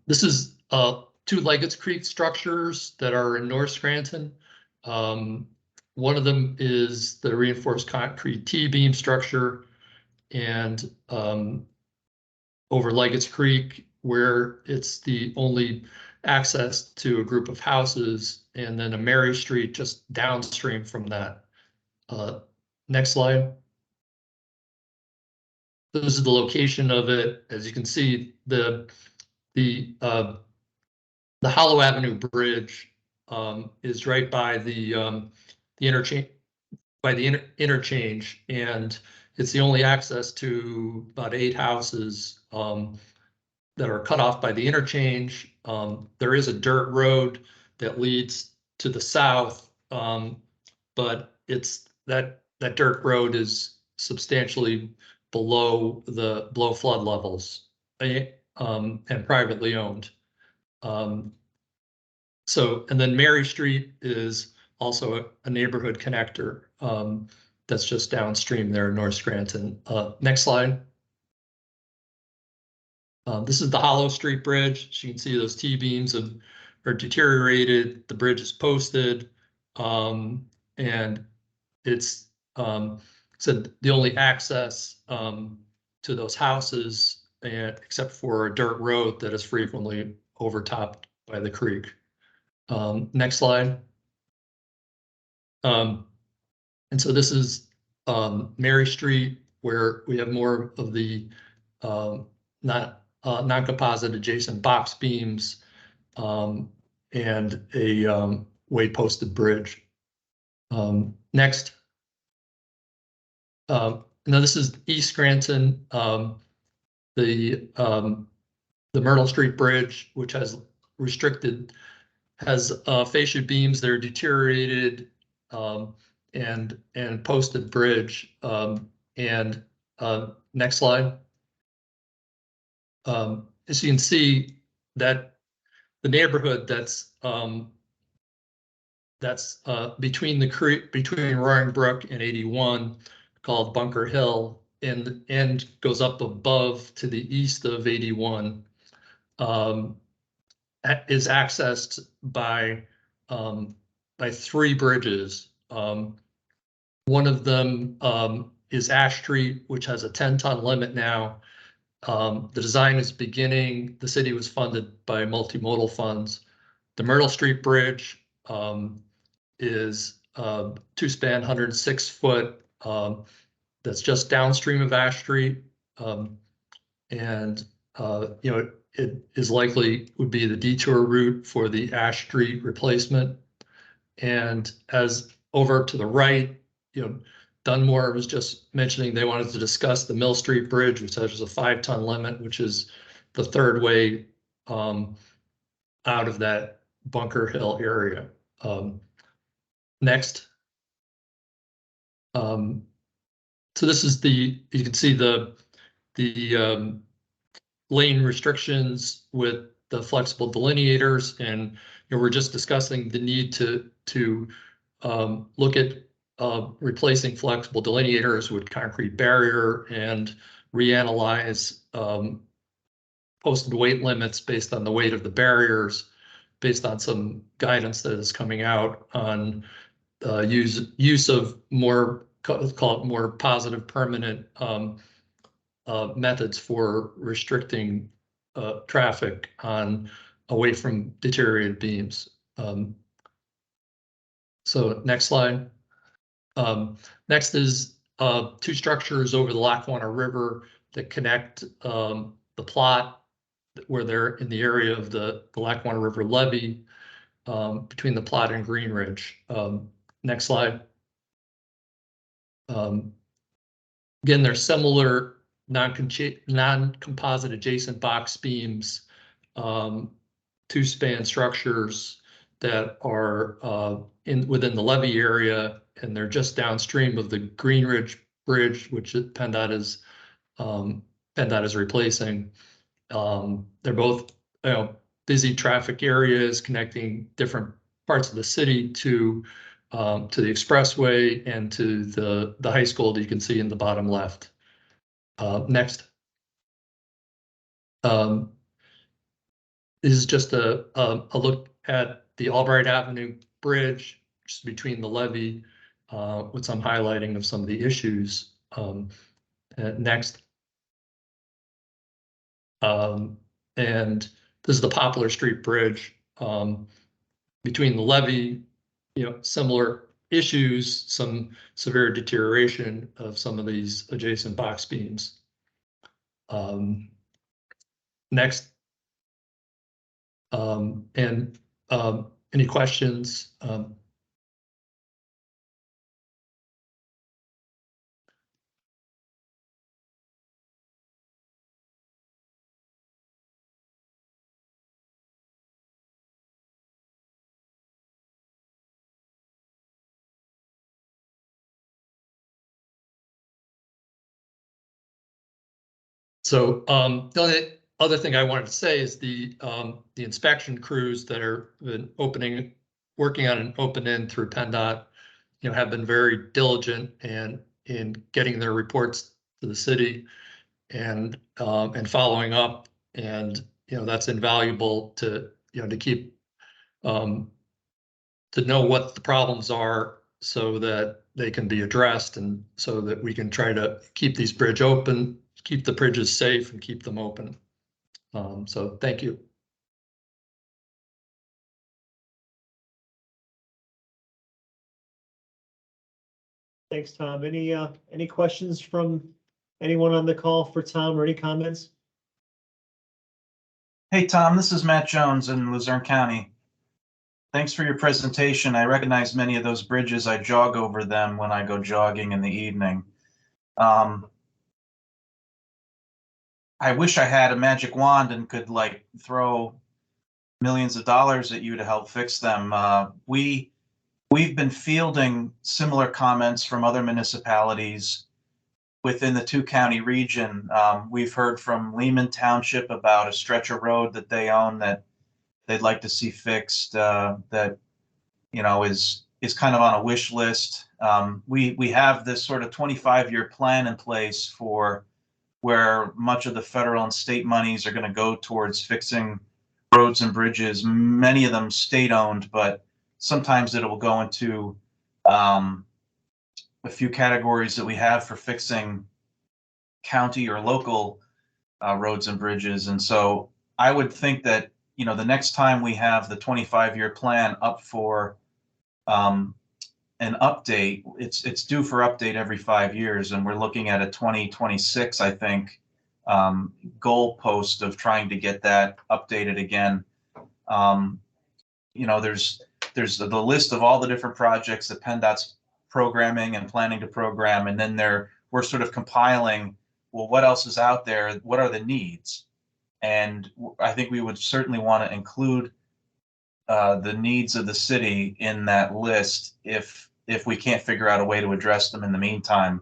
This is 2 Leggett's Creek structures that are in North Scranton. One of them is the reinforced concrete T-beam structure, and over Leggett's Creek, where it's the only access to a group of houses, and then a Mary Street just downstream from that. Next slide. This is the location of it. As you can see, the Hollow Avenue Bridge is right by the interchange, interchange, and it's the only access to about 8 houses that are cut off by the interchange. There is a dirt road that leads to the south, but it's that dirt road is substantially below flood levels, and privately owned. And then Mary Street is also a neighborhood connector that's just downstream there in North Scranton. Next slide. This is the Hollow Street Bridge. As you can see, those T-beams are deteriorated. The bridge is posted, and it's said the only access to those houses, and except for a dirt road that is frequently overtopped by the creek. Next slide. And so this is Mary Street, where we have more of the non-composite adjacent box beams and a weight posted bridge. Next. Now this is East Scranton, the Myrtle Street Bridge, which has fascia beams that are deteriorated and posted bridge. Next slide. As you can see, that the neighborhood that's between the creek, between Roaring Brook and 81, called Bunker Hill, and goes up above to the east of 81, is accessed by 3 bridges. One of them is Ash Street, which has a 10-ton limit now. The design is beginning. The city was funded by multimodal funds. The Myrtle Street Bridge is 2-span, 106 foot. That's just downstream of Ash Street, and it is likely would be the detour route for the Ash Street replacement. And as over to the right, Dunmore was just mentioning they wanted to discuss the Mill Street Bridge, which has a 5-ton limit, which is the third way out of that Bunker Hill area. Next. So this is you can see the lane restrictions with the flexible delineators, and we're just discussing the need to look at replacing flexible delineators with concrete barrier and reanalyze posted weight limits based on the weight of the barriers, based on some guidance that is coming out on use of more, call it more positive permanent methods for restricting traffic away from deteriorated beams. So next slide. Next is 2 structures over the Lackawanna River that connect the plot where they're in the area of the Lackawanna River levee between the plot and Green Ridge. Next slide. Again, they're similar non-composite adjacent box beams, 2-span structures that are within the levee area, and they're just downstream of the Green Ridge Bridge, which PennDOT is replacing. They're both busy traffic areas connecting different parts of the city to the expressway and to the high school that you can see in the bottom left. Next. This is just a look at the Albright Avenue Bridge, just between the levee, with some highlighting of some of the issues. Next. And this is the Poplar Street Bridge between the levee, similar issues, some severe deterioration of some of these adjacent box beams. Next. Any questions? So the only other thing I wanted to say is the inspection crews that are opening working on an open end through PennDOT, have been very diligent and in getting their reports to the city and following up. And, that's invaluable to, to keep, to know what the problems are so that they can be addressed and so that we can try to keep these bridge open, keep the bridges safe and keep them open. So thank you. Thanks, Tom. Any questions from anyone on the call for Tom or any comments? Hey, Tom, this is Matt Jones in Luzerne County. Thanks for your presentation. I recognize many of those bridges. I jog over them when I go jogging in the evening. I wish I had a magic wand and could like throw millions of dollars at you to help fix them. We've been fielding similar comments from other municipalities within the two-county region. We've heard from Lehman Township about a stretch of road that they own that they'd like to see fixed, that is kind of on a wish list. We have this sort of 25-year plan in place for where much of the federal and state monies are going to go towards fixing roads and bridges, many of them state-owned, but sometimes it will go into a few categories that we have for fixing county or local roads and bridges. And so I would think that, the next time we have the 25-year plan up for an update, it's due for update every 5 years. And we're looking at a 2026, I think, goal post of trying to get that updated again. There's the list of all the different projects that PennDOT's programming and planning to program, and then we're sort of compiling, well, what else is out there? What are the needs? And I think we would certainly want to include the needs of the city in that list if we can't figure out a way to address them in the meantime.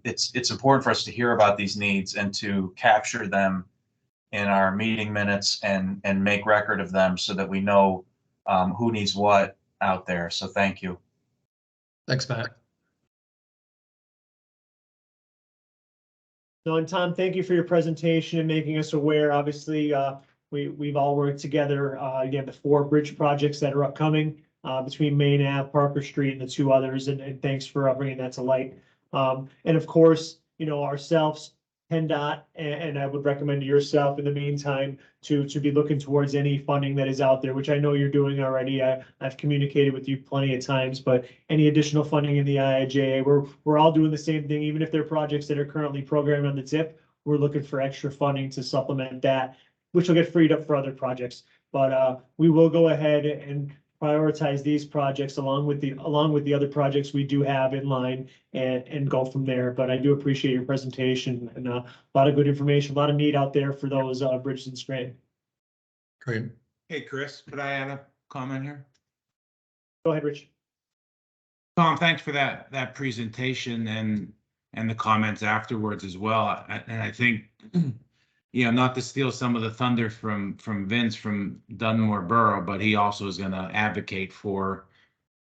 It's important for us to hear about these needs and to capture them in our meeting minutes and make record of them so that we know who needs what out there. So thank you. Thanks, Matt. No, and Tom, thank you for your presentation and making us aware. Obviously, we've all worked together. You have the 4 bridge projects that are upcoming between Main Ave, Parker Street, and the 2 others. And thanks for bringing that to light. And of course, ourselves, PennDOT, and I would recommend to yourself in the meantime to be looking towards any funding that is out there, which I know you're doing already. I've communicated with you plenty of times, but any additional funding in the IIJA, we're all doing the same thing. Even if they're projects that are currently programmed on the tip, we're looking for extra funding to supplement that, which will get freed up for other projects. But we will go ahead and prioritize these projects along with the other projects we do have in line and go from there. But I do appreciate your presentation and a lot of good information, a lot of need out there for those bridges and Scranton. Great. Hey, Chris, could I add a comment here? Go ahead, Rich. Tom, thanks for that presentation and the comments afterwards as well. And I think, not to steal some of the thunder from Vince from Dunmore Borough, but he also is going to advocate for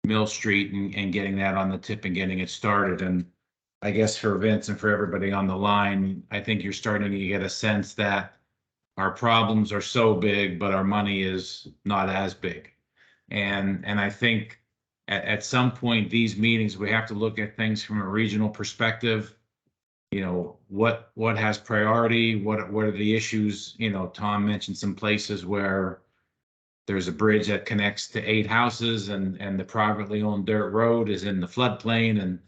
Mill Street and getting that on the tip and getting it started. And I guess for Vince and for everybody on the line, I think you're starting to get a sense that our problems are so big, but our money is not as big. And I think at some point, these meetings, we have to look at things from a regional perspective. What has priority? What are the issues? Tom mentioned some places where there's a bridge that connects to 8 houses and the privately owned dirt road is in the floodplain, and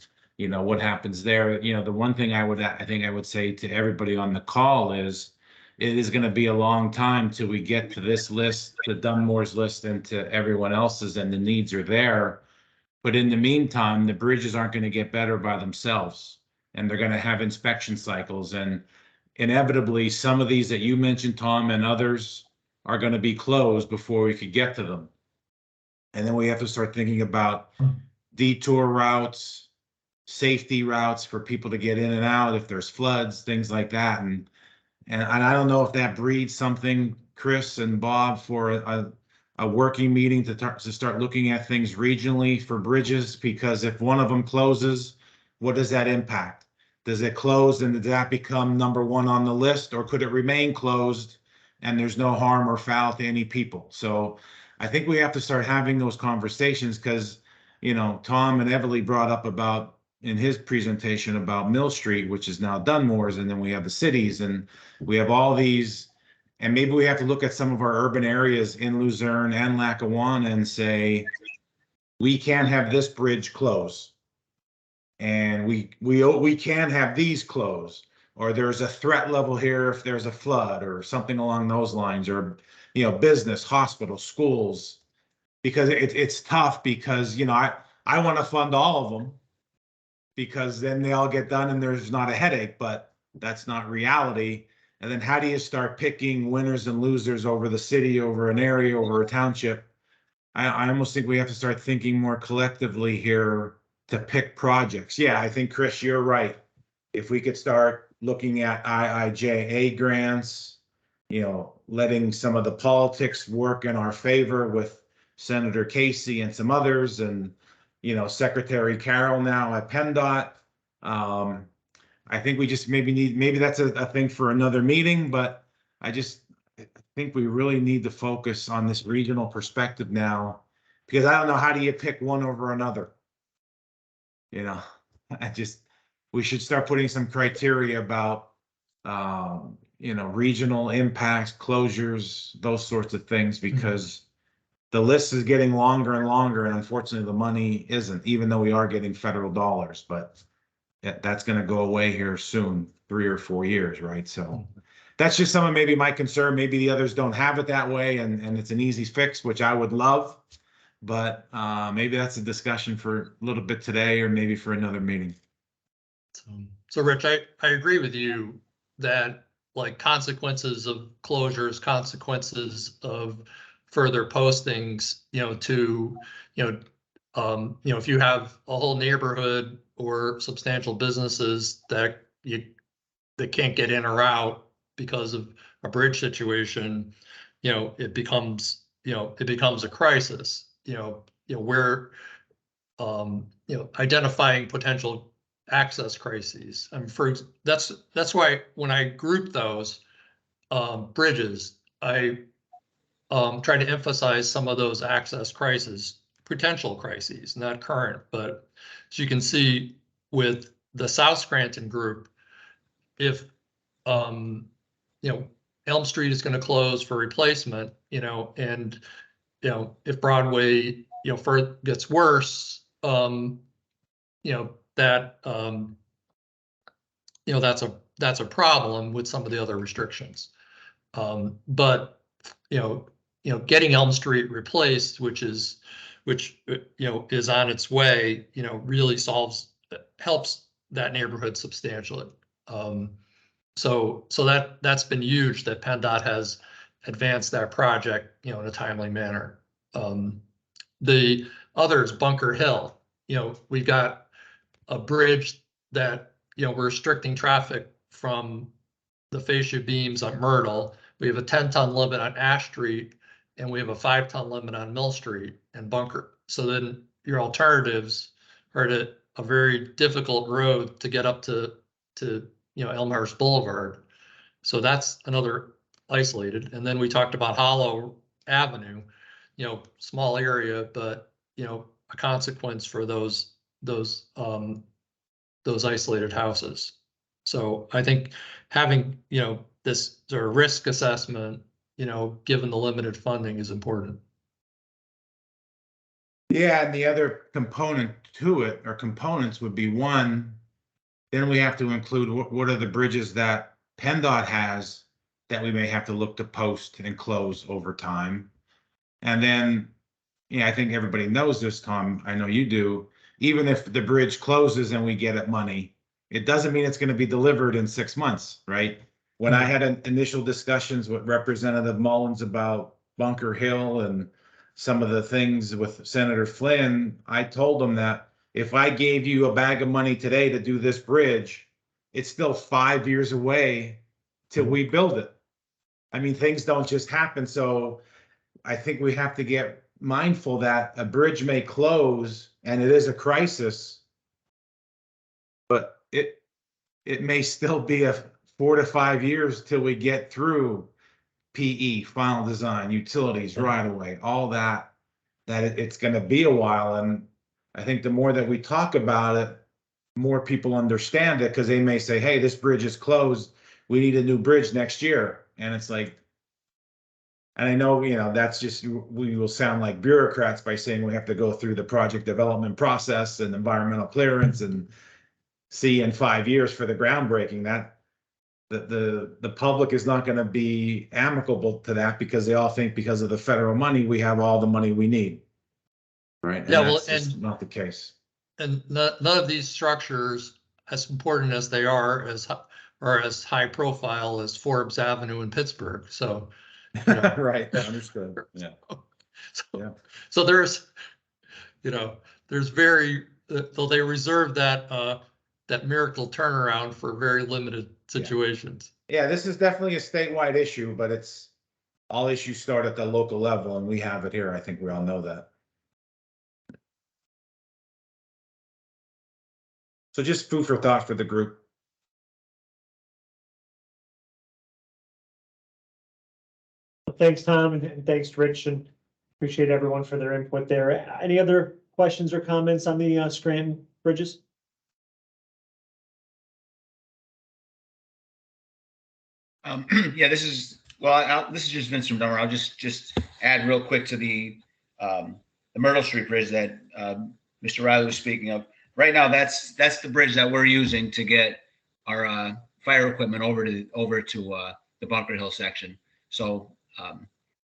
what happens there. The one thing I would say to everybody on the call is it is going to be a long time till we get to this list, the Dunmore's list, and to everyone else's, and the needs are there. But in the meantime, the bridges aren't going to get better by themselves, and they're going to have inspection cycles. And inevitably, some of these that you mentioned, Tom, and others are going to be closed before we could get to them. And then we have to start thinking about detour routes, safety routes for people to get in and out if there's floods, things like that. And I don't know if that breeds something, Chris and Bob, for a a working meeting to start looking at things regionally for bridges, because if one of them closes, what does that impact? Does it close and does that become number one on the list, or could it remain closed and there's no harm or foul to any people? So I think we have to start having those conversations because, you know, Tom and Everly brought up about in his presentation about Mill Street, which is now Dunmore's, and then we have the cities and we have all these, and maybe we have to look at some of our urban areas in Luzerne and Lackawanna and say, we can't have this bridge close. And we can have these closed, or there's a threat level here if there's a flood or something along those lines, or, you know, business, hospital, schools, because it's tough because, you know, I want to fund all of them because then they all get done and there's not a headache, but that's not reality. And then how do you start picking winners and losers over the city, over an area, over a township? I almost think we have to start thinking more collectively here to pick projects. Yeah, I think, Chris, you're right. If we could start looking at IIJA grants, you know, letting some of the politics work in our favor with Senator Casey and some others, and, you know, Secretary Carroll now at PennDOT. I think we just maybe that's a thing for another meeting, but I think we really need to focus on this regional perspective now, because I don't know, how do you pick one over another? You know, we should start putting some criteria about, you know, regional impacts, closures, those sorts of things, because the list is getting longer and longer, and unfortunately the money isn't, even though we are getting federal dollars, but that's going to go away here soon, 3 or 4 years, right? So that's just some of maybe my concern. Maybe the others don't have it that way, and it's an easy fix, which I would love. But maybe that's a discussion for a little bit today, or maybe for another meeting. So Rich, I agree with you that, like, consequences of closures, consequences of further postings, you know, to, you know, if you have a whole neighborhood or substantial businesses that can't get in or out because of a bridge situation, you know, it becomes a crisis. Where identifying potential access crises. I mean, that's why when I group those bridges, I try to emphasize some of those access crises, potential crises, not current. But as you can see with the South Scranton group, if Elm Street is going to close for replacement, and if Broadway gets worse, that's a problem with some of the other restrictions. But getting Elm Street replaced, which is on its way, really helps that neighborhood substantially. So that's been huge that PennDOT has advanced that project, in a timely manner. The other is Bunker Hill. We've got a bridge that, we're restricting traffic from the fascia beams on Myrtle. We have a 10-ton limit on Ash Street, and we have a 5-ton limit on Mill Street and Bunker. So then your alternatives are to a very difficult road to get up to Elmhurst Boulevard. So that's another isolated. And then we talked about Hollow Avenue, small area, but a consequence for those isolated houses. So I think having this sort of risk assessment, given the limited funding, is important. Yeah, and the other component to it, or components, would be, one, then we have to include what are the bridges that PennDOT has that we may have to look to post and close over time. And then, I think everybody knows this, Tom, I know you do, even if the bridge closes and we get it money, it doesn't mean it's going to be delivered in 6 months, right? When I had initial discussions with Representative Mullins about Bunker Hill and some of the things with Senator Flynn, I told him that if I gave you a bag of money today to do this bridge, it's still 5 years away till we build it. I mean, things don't just happen. So I think we have to get mindful that a bridge may close and it is a crisis, but it may still be a 4 to 5 years till we get through PE, final design, utilities, right away, all that, it's going to be a while. And I think the more that we talk about it, more people understand it, because they may say, hey, this bridge is closed. We need a new bridge next year. And it's like, and I know, that's just, we will sound like bureaucrats by saying we have to go through the project development process and environmental clearance and see in 5 years for the groundbreaking. That the public is not going to be amicable to that, because they all think because of the federal money, we have all the money we need. Right. And Yeah, well, that's just not the case. And none of these structures, as important as they are, are as high profile as Forbes Avenue in Pittsburgh. So, right, understood. Yeah. So there's, there's though they reserve that miracle turnaround for very limited situations. Yeah, this is definitely a statewide issue, but it's all issues start at the local level, and we have it here. I think we all know that. So just food for thought for the group. Thanks, Tom, and thanks, Rich, and appreciate everyone for their input there. Any other questions or comments on the Scranton bridges? Yeah, this is just Vince from Dunmore. I'll just add real quick to the Myrtle Street Bridge that Mr. Riley was speaking of. Right now, that's the bridge that we're using to get our fire equipment over to the Bunker Hill section. So,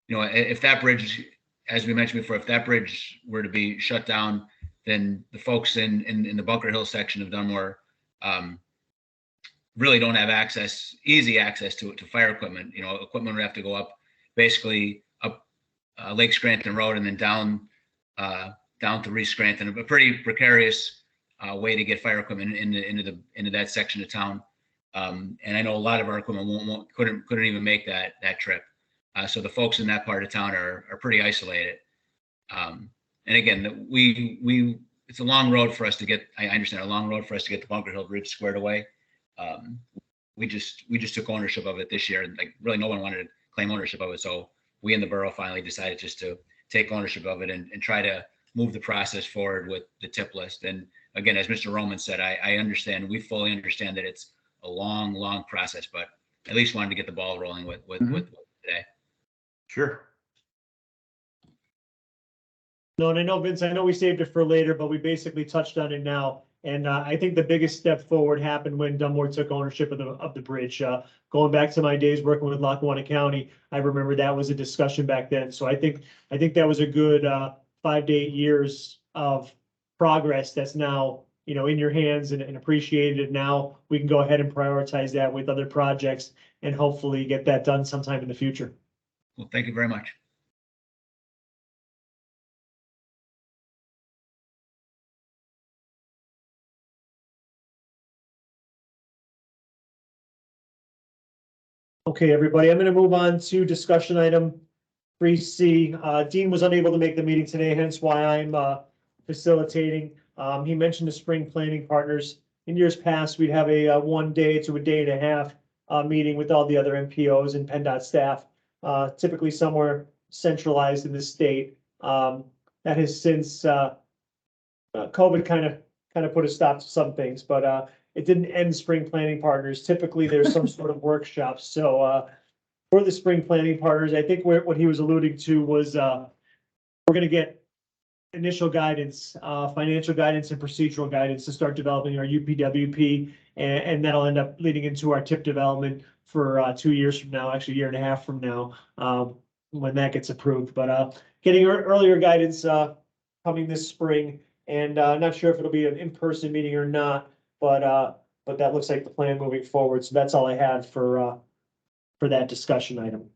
if that bridge, as we mentioned before, if that bridge were to be shut down, then the folks in the Bunker Hill section of Dunmore really don't have easy access to fire equipment. Equipment would have to go up, basically up Lake Scranton Road and then down through East Scranton. A pretty precarious way to get fire equipment into that section of town. And I know a lot of our equipment couldn't even make that trip. So the folks in that part of town are pretty isolated. And again, it's a long road for us to get. I understand a long road for us to get the Bunker Hill Bridge squared away. We just took ownership of it this year, and like really no one wanted to claim ownership of it. So we in the borough finally decided just to take ownership of it and try to move the process forward with the tip list. And again, as Mr. Roman said, I understand, we fully understand that it's a long process, but at least wanted to get the ball rolling with today. Sure. No, and I know, Vince, I know we saved it for later, but we basically touched on it now. And I think the biggest step forward happened when Dunmore took ownership of the bridge. Going back to my days working with Lackawanna County, I remember that was a discussion back then. So I think that was a good 5 to 8 years of progress that's now in your hands and appreciated. Now we can go ahead and prioritize that with other projects and hopefully get that done sometime in the future. Well, thank you very much. Okay, everybody, I'm going to move on to discussion item 3C. Dean was unable to make the meeting today, hence why I'm facilitating. He mentioned the spring planning partners. In years past, we'd have a 1 day to a day and a half meeting with all the other MPOs and PennDOT staff, typically somewhere centralized in the state. That has since COVID kind of put a stop to some things, but it didn't end spring planning partners. Typically, there's some sort of workshop. So for the spring planning partners, I think what he was alluding to was we're going to get initial guidance, financial guidance and procedural guidance to start developing our UPWP, and that'll end up leading into our TIP development for 2 years from now, actually a year and a half from now, when that gets approved. But getting earlier guidance coming this spring, and not sure if it'll be an in-person meeting or not, but that looks like the plan moving forward. So that's all I had for that discussion item.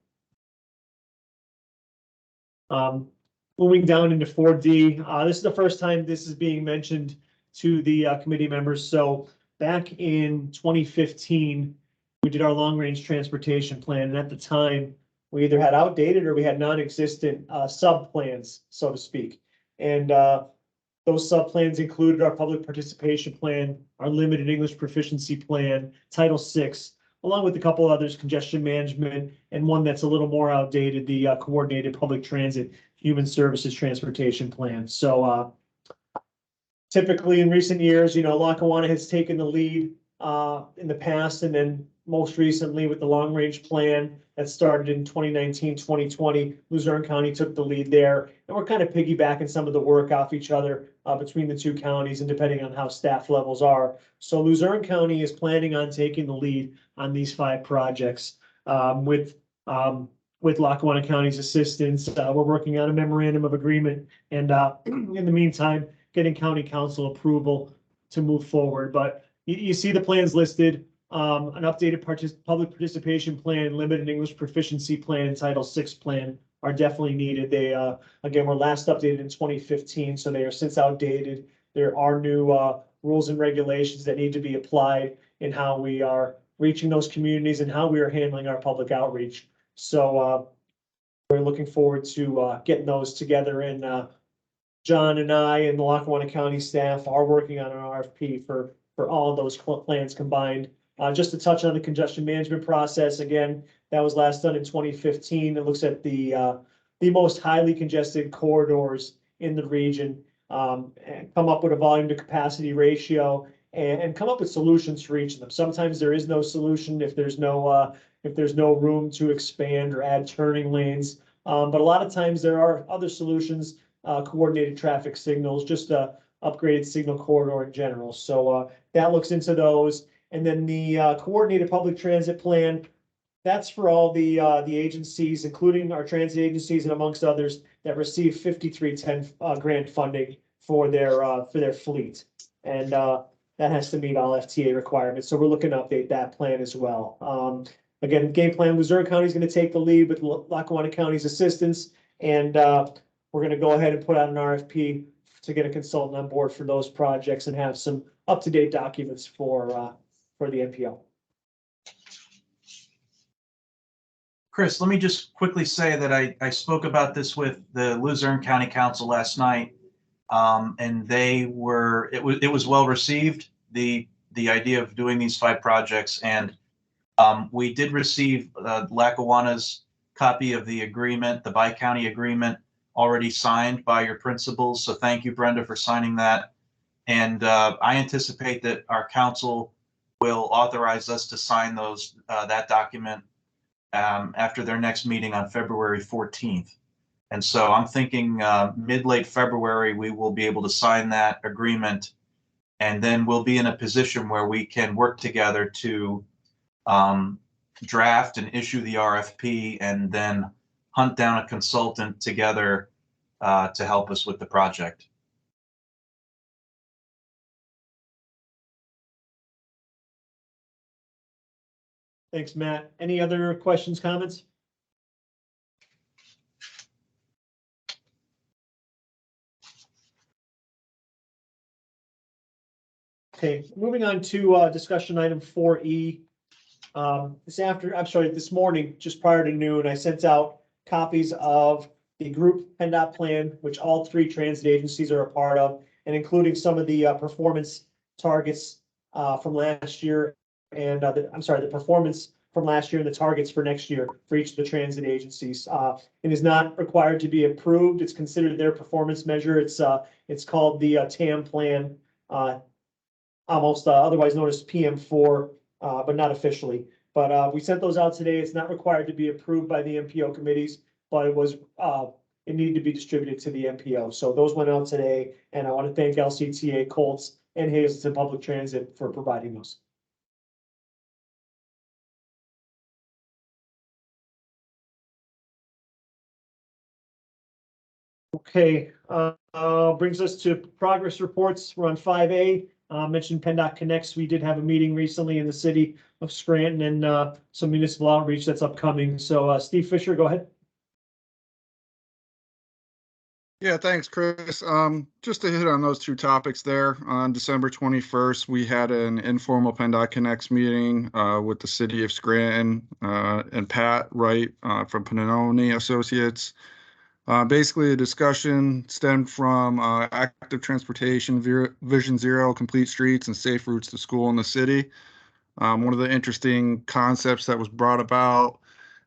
Moving down into 4D, this is the first time this is being mentioned to the committee members. So back in 2015, we did our long-range transportation plan, and at the time, we either had outdated or we had non-existent sub-plans, so to speak. And those sub-plans included our public participation plan, our limited English proficiency plan, Title VI, along with a couple others, congestion management, and one that's a little more outdated, the coordinated public transit human services transportation plan. So typically in recent years, Lackawanna has taken the lead in the past, and then most recently with the long range plan that started in 2019, 2020, Luzerne County took the lead there. And we're kind of piggybacking some of the work off each other between the two counties and depending on how staff levels are. So Luzerne County is planning on taking the lead on these 5 projects with Lackawanna County's assistance. We're working on a memorandum of agreement and in the meantime, getting county council approval to move forward. But you see the plans listed, an updated public participation plan, limited English proficiency plan, and Title VI plan are definitely needed. They, again, were last updated in 2015, so they are since outdated. There are new rules and regulations that need to be applied in how we are reaching those communities and how we are handling our public outreach. So we're looking forward to getting those together, and John and I and the Lackawanna County staff are working on an RFP for all of those plans combined. Just to touch on the congestion management process, again, that was last done in 2015. It looks at the most highly congested corridors in the region, and come up with a volume to capacity ratio and come up with solutions for each of them. Sometimes there is no solution if there's no room to expand or add turning lanes. But a lot of times there are other solutions, coordinated traffic signals, just a upgraded signal corridor in general. So that looks into those. And then the coordinated public transit plan, that's for all the agencies, including our transit agencies and amongst others that receive 5310 grant funding for their fleet. And that has to meet all FTA requirements. So we're looking to update that plan as well. Again, game plan, Luzerne County is going to take the lead with Lackawanna County's assistance. And we're going to go ahead and put out an RFP to get a consultant on board for those projects and have some up-to-date documents for the NPO. Chris, let me just quickly say that I spoke about this with the Luzerne County Council last night, and it was well received, the idea of doing these 5 projects, and we did receive Lackawanna's copy of the agreement, the bi-county agreement, already signed by your principals. So thank you, Brenda, for signing that. And I anticipate that our council will authorize us to sign that document after their next meeting on February 14th. And so I'm thinking mid-late February, we will be able to sign that agreement, and then we'll be in a position where we can work together to draft and issue the RFP and then hunt down a consultant together to help us with the project. Thanks, Matt. Any other questions, comments? Okay, moving on to discussion item 4E. This morning, just prior to noon, I sent out copies of the group PennDOT plan, which all 3 transit agencies are a part of, and including some of the performance targets from last year, and the performance from last year and the targets for next year for each of the transit agencies. It is not required to be approved. It's considered their performance measure. It's called the TAM plan, otherwise known as PM4, but not officially. But we sent those out today. It's not required to be approved by the MPO committees, but it needed to be distributed to the MPO. So those went out today, and I want to thank LCTA, Colts, and Hazelton Public Transit for providing those. Okay, brings us to progress reports. We're on 5A. Mentioned PennDOT Connects. We did have a meeting recently in the city of Scranton and some municipal outreach that's upcoming. So Steve Fisher, go ahead. Yeah, thanks, Chris. Just to hit on those two topics there, on December 21st, we had an informal PennDOT Connects meeting with the city of Scranton and Pat Wright from Pannoni Associates. Basically, the discussion stemmed from active transportation, Vision Zero, complete streets, and safe routes to school in the city. One of the interesting concepts that was brought about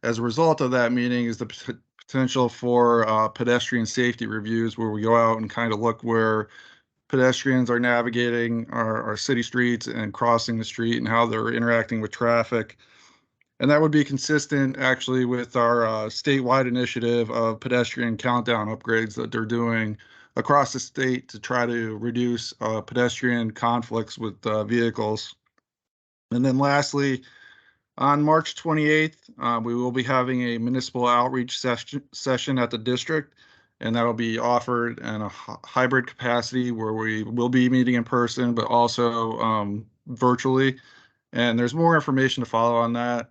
as a result of that meeting is the potential for pedestrian safety reviews, where we go out and kind of look where pedestrians are navigating our city streets and crossing the street and how they're interacting with traffic. And that would be consistent actually with our statewide initiative of pedestrian countdown upgrades that they're doing across the state to try to reduce pedestrian conflicts with vehicles. And then lastly, on March 28th, we will be having a municipal outreach session at the district, and that'll be offered in a hybrid capacity where we will be meeting in person, but also virtually. And there's more information to follow on that.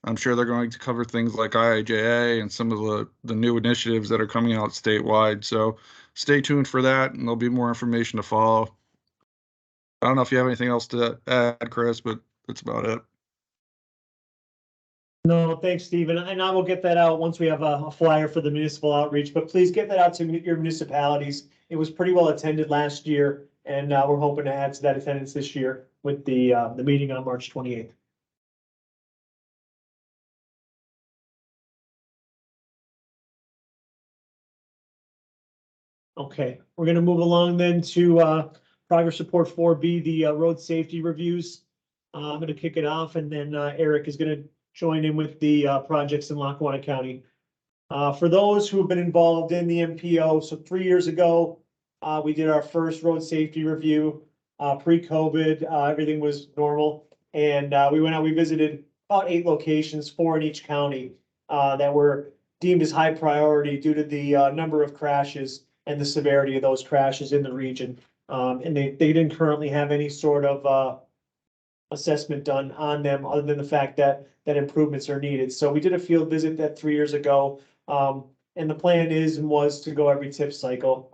I'm sure they're going to cover things like IIJA and some of the new initiatives that are coming out statewide. So stay tuned for that, and there'll be more information to follow. I don't know if you have anything else to add, Chris, but that's about it. No, thanks, Steve. And I will get that out once we have a flyer for the municipal outreach, but please get that out to your municipalities. It was pretty well attended last year, and we're hoping to add to that attendance this year with the meeting on March 28th. Okay, we're gonna move along then to progress report 4B, the road safety reviews. I'm gonna kick it off, and then Eric is gonna join in with the projects in Lackawanna County. For those who have been involved in the MPO, so 3 years ago, we did our first road safety review. Pre-COVID, everything was normal, and we went out, we visited about 8 locations, 4 in each county, that were deemed as high priority due to the number of crashes and the severity of those crashes in the region. And they didn't currently have any sort of assessment done on them, other than the fact that improvements are needed. So we did a field visit that 3 years ago. And the plan is and was to go every tip cycle.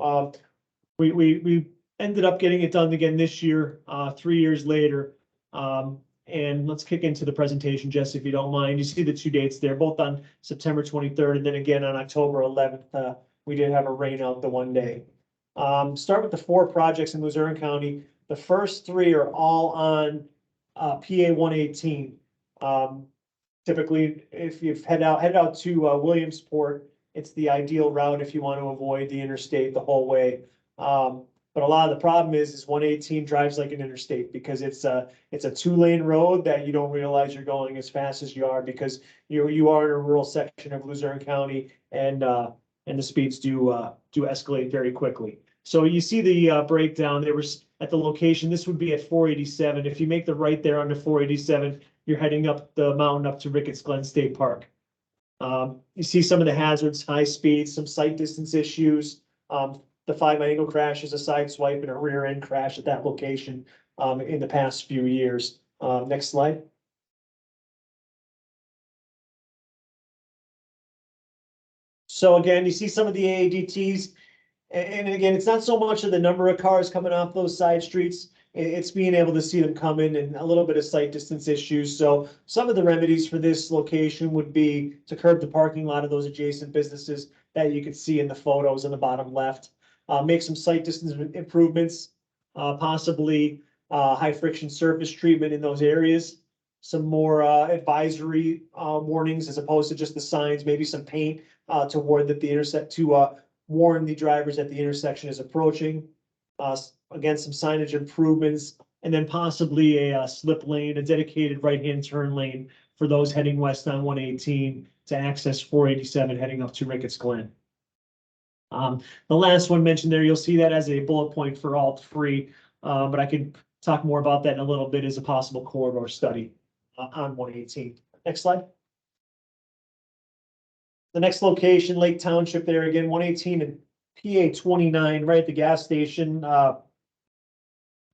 We ended up getting it done again this year, 3 years later. And let's kick into the presentation, Jess, if you don't mind. You see the 2 dates there, both on September 23rd and then again on October 11th. We did have a rain out the 1 day. Start with the 4 projects in Luzerne County. The first 3 are all on PA 118. Typically, if you've headed out to Williamsport, it's the ideal route if you want to avoid the interstate the whole way. But a lot of the problem is 118 drives like an interstate because it's a 2-lane road that you don't realize you're going as fast as you are because you are in a rural section of Luzerne County, and the speeds do escalate very quickly. So you see the breakdown. There was at the location. This would be at 487. If you make the right there onto 487, you're heading up the mountain up to Ricketts Glen State Park. You see some of the hazards, high speeds, some sight distance issues. The 5-angle crash is a side swipe and a rear end crash at that location in the past few years. Next slide. So again, you see some of the AADTs, and again, it's not so much of the number of cars coming off those side streets. It's being able to see them come in and a little bit of sight distance issues. So some of the remedies for this location would be to curb the parking lot of those adjacent businesses that you could see in the photos on the bottom left. Make some sight distance improvements, possibly high friction surface treatment in those areas. Some more advisory warnings as opposed to just the signs, maybe some paint to warn that the warn the drivers that the intersection is approaching. Again, some signage improvements, and then possibly a slip lane, a dedicated right-hand turn lane for those heading west on 118 to access 487 heading up to Ricketts Glen. The last one mentioned there, you'll see that as a bullet point for all 3, but I could talk more about that in a little bit as a possible corridor study on 118. Next slide. The next location, Lake Township there again, 118 and PA 29, right at the gas station.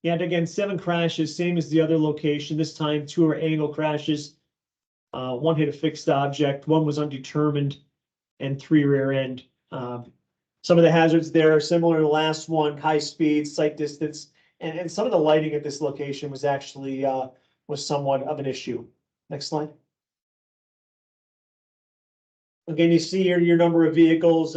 Yeah, and again, 7 crashes, same as the other location. This time, 2 are angle crashes. 1 hit a fixed object, 1 was undetermined, and 3 rear end. Some of the hazards there are similar to the last one, high speed, sight distance, and some of the lighting at this location was actually, was somewhat of an issue. Next slide. Again, you see here your number of vehicles,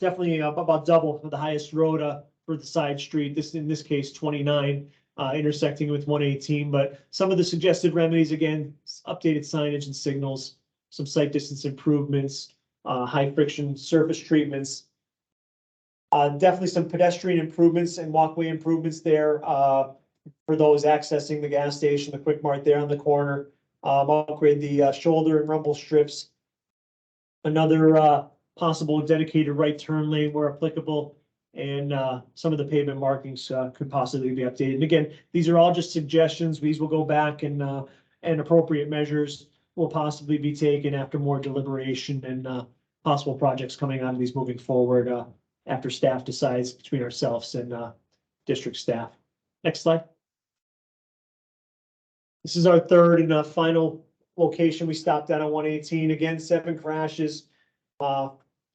definitely about double for the highest road, for the side street. This, in this case, 29, intersecting with 118. But some of the suggested remedies, again, updated signage and signals, some sight distance improvements, high friction surface treatments. Definitely some pedestrian improvements and walkway improvements there, for those accessing the gas station, the Quick Mart there on the corner. Upgrade the shoulder and rumble strips. Another possible dedicated right turn lane where applicable, and some of the pavement markings could possibly be updated. And again, these are all just suggestions. These will go back and appropriate measures will possibly be taken after more deliberation and possible projects coming out of these moving forward after staff decides between ourselves and district staff. Next slide. This is our third and final location. We stopped at on 118. Again, 7 crashes.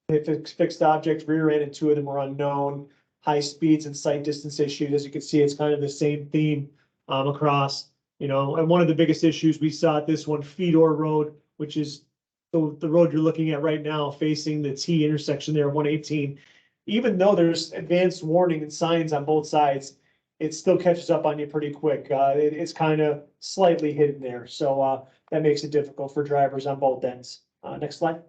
Fixed objects, rear end, and 2 of them were unknown. High speeds and sight distance issues. As you can see, it's kind of the same theme across, you know, and one of the biggest issues we saw at this one, Fedor Road, which is the road you're looking at right now, facing the T intersection there, 118. Even though there's advanced warning and signs on both sides, it still catches up on you pretty quick. It's kind of slightly hidden there. So that makes it difficult for drivers on both ends. Next slide.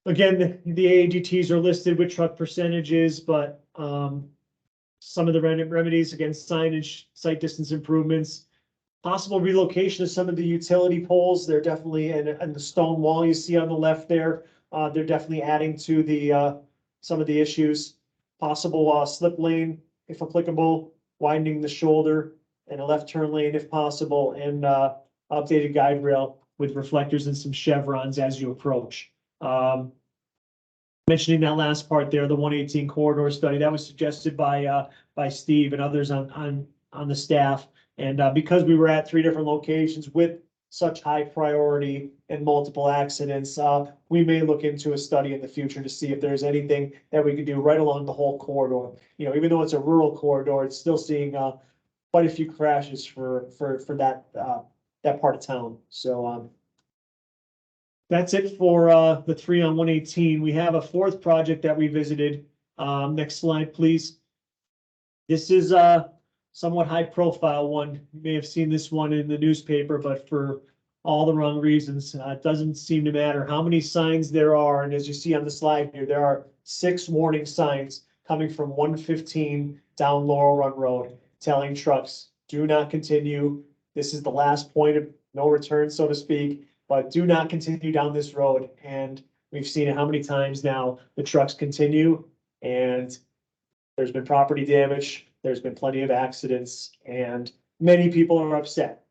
Again, the AADTs are listed with truck percentages, but some of the remedies, again, signage, sight distance improvements, possible relocation of some of the utility poles. They're definitely, and the stone wall you see on the left there, they're definitely adding to the some of the issues. Possible slip lane, if applicable, widening the shoulder, and a left turn lane if possible, and updated guide rail with reflectors and some chevrons as you approach. Mentioning that last part there, the 118 corridor study, that was suggested by Steve and others on the staff. And because we were at 3 different locations with such high priority and multiple accidents, we may look into a study in the future to see if there's anything that we could do right along the whole corridor. You know, even though it's a rural corridor, it's still seeing quite a few crashes for that that part of town. So that's it for the 3 on 118. We have a 4th project that we visited. Next slide, please. This is a somewhat high profile one. You may have seen this one in the newspaper, but for all the wrong reasons. It doesn't seem to matter how many signs there are. And as you see on the slide here, there are 6 warning signs coming from 115 down Laurel Run Road, telling trucks, do not continue. This is the last point of no return, so to speak. But do not continue down this road. And we've seen it how many times now. The trucks continue and there's been property damage. There's been plenty of accidents and many people are upset.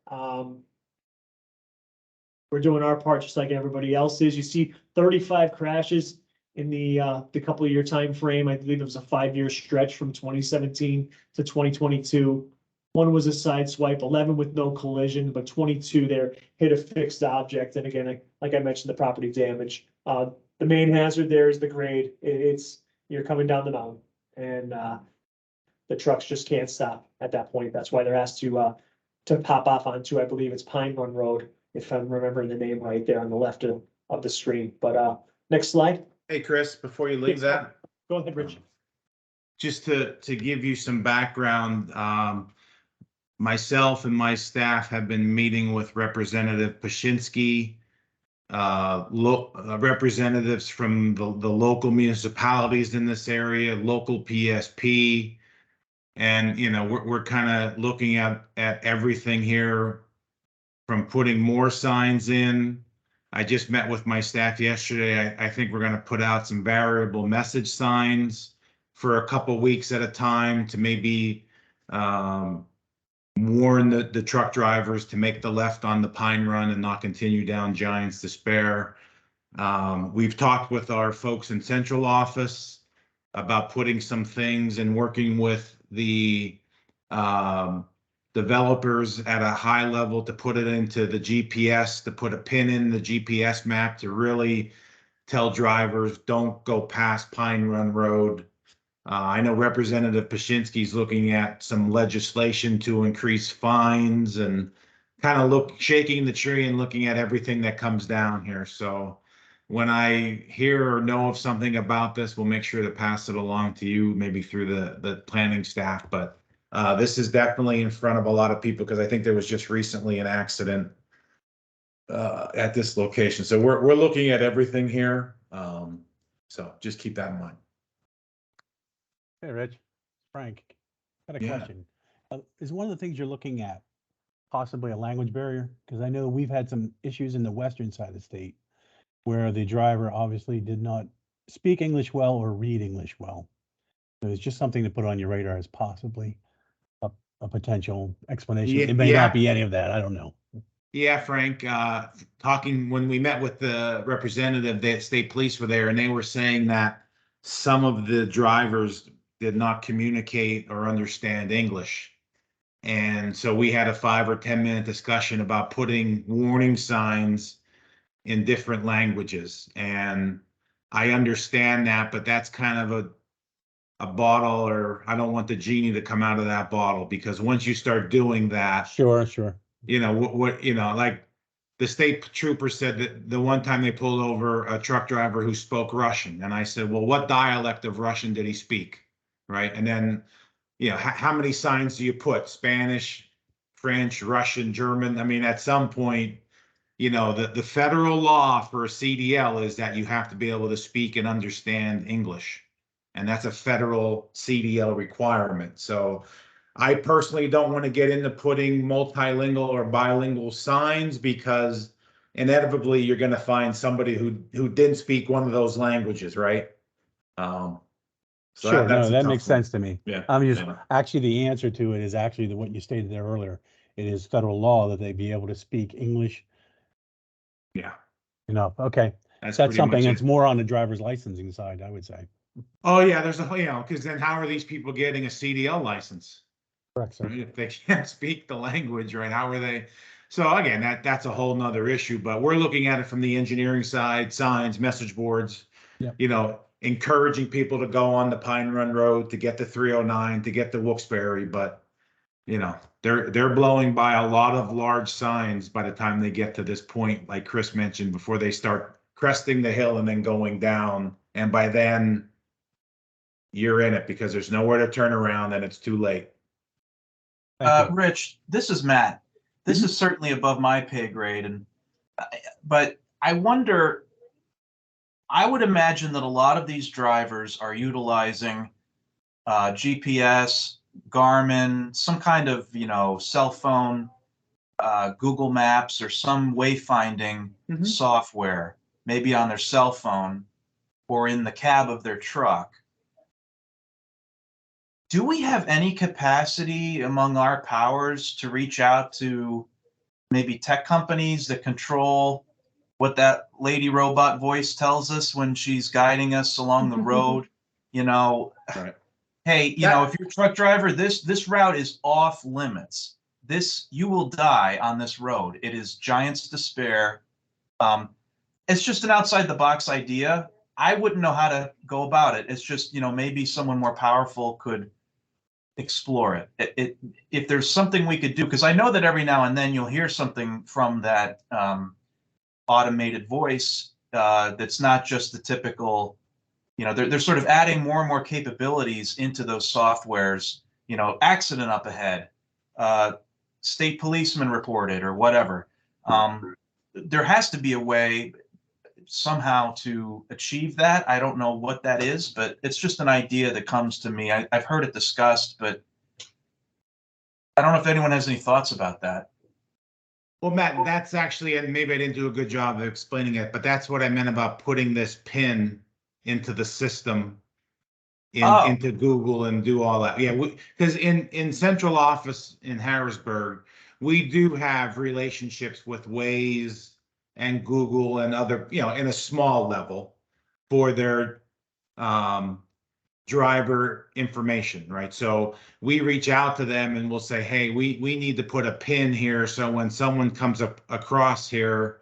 We're doing our part just like everybody else is. You see 35 crashes in the couple of year time frame. I believe it was a 5-year stretch from 2017 to 2022. 1 was a side swipe, 11 with no collision, but 22 there hit a fixed object. And again, like I mentioned, the property damage. The main hazard there is the grade. You're coming down the mountain and the trucks just can't stop at that point. That's why they're asked to pop off onto, I believe it's Pine Run Road, if I'm remembering the name right there on the left of the screen. But next slide. Hey, Chris, before you leave that. Go ahead, Rich. Just to give you some background, myself and my staff have been meeting with Representative Pashinsky, representatives from the local municipalities in this area, local PSP, and you know we're kind of looking at everything here, from putting more signs in. I just met with my staff yesterday. I think we're going to put out some variable message signs for a couple weeks at a time to maybe warn the truck drivers to make the left on the Pine Run and not continue down Giants Despair. We've talked with our folks in central office about putting some things and working with the developers at a high level to put it into the GPS, to put a pin in the GPS map to really tell drivers, don't go past Pine Run Road. I know Representative Pashinsky's looking at some legislation to increase fines and kind of shaking the tree and looking at everything that comes down here. So when I hear or know of something about this, we'll make sure to pass it along to you, maybe through the planning staff. But this is definitely in front of a lot of people because I think there was just recently an accident at this location. So we're looking at everything here. So just keep that in mind. Hey, Rich, Frank, got a Yeah. question. Is one of the things you're looking at possibly a language barrier? Because I know we've had some issues in the western side of the state where the driver obviously did not speak English well or read English well. So it's just something to put on your radar as possibly a potential explanation. It may not be any of that. I don't know. Yeah, Frank, talking when we met with the representative, the state police were there and they were saying that some of the drivers did not communicate or understand English. And so we had a 5 or 10 minute discussion about putting warning signs in different languages. And I understand that, but that's kind of a bottle, or I don't want the genie to come out of that bottle, because once you start doing that, Sure. you know, like the state trooper said that the one time they pulled over a truck driver who spoke Russian. And I said, well, what dialect of Russian did he speak? Right. And then, how many signs do you put? Spanish, French, Russian, German? I mean, at some point, the federal law for a CDL is that you have to be able to speak and understand English. And that's a federal CDL requirement. So I personally don't want to get into putting multilingual or bilingual signs, because inevitably you're going to find somebody who didn't speak one of those languages, right? So Sure, that's a that tough makes one. sense to me. Yeah. I'm just, yeah. actually, the answer to it is actually what you stated there earlier. It is federal law that they be able to speak English Yeah. enough. Okay. That's That's pretty something much that's it. more on the driver's licensing side, I would say. Oh yeah, there's because then how are these people getting a CDL license? Correct, sir. Right? If they can't speak the language, right? How are they? So again, that's a whole nother issue, but we're looking at it from the engineering side, signs, message boards, Yep. Encouraging people to go on the Pine Run Road, to get the 309, to get the Wilkes-Barre, but they're blowing by a lot of large signs by the time they get to this point, like Chris mentioned, before they start cresting the hill and then going down. And by then you're in it, because there's nowhere to turn around and it's too late. Rich, this is Matt. This is certainly above my pay grade, but I wonder, I would imagine that a lot of these drivers are utilizing GPS, Garmin, some kind of, cell phone, Google Maps, or some wayfinding software, maybe on their cell phone or in the cab of their truck. Do we have any capacity among our powers to reach out to maybe tech companies that control what that lady robot voice tells us when she's guiding us along the road? Right. Hey, if you're a truck driver, this route is off limits. You will die on this road. It is Giant's Despair. It's just an outside the box idea. I wouldn't know how to go about it. It's just, maybe someone more powerful could explore it. If there's something we could do, because I know that every now and then you'll hear something from that automated voice that's not just the typical, they're sort of adding more and more capabilities into those softwares, accident up ahead, state policeman reported, or whatever. There has to be a way somehow to achieve that. I don't know what that is, but it's just an idea that comes to me. I've heard it discussed, but I don't know if anyone has any thoughts about that. Well, Matt, that's actually, and maybe I didn't do a good job of explaining it, but that's what I meant about putting this pin into the system, into Google, and do all that. Yeah, because in central office in Harrisburg, we do have relationships with Waze and Google and other, in a small level, for their driver information, right? So we reach out to them and we'll say, hey, we need to put a pin here, so when someone comes up across here,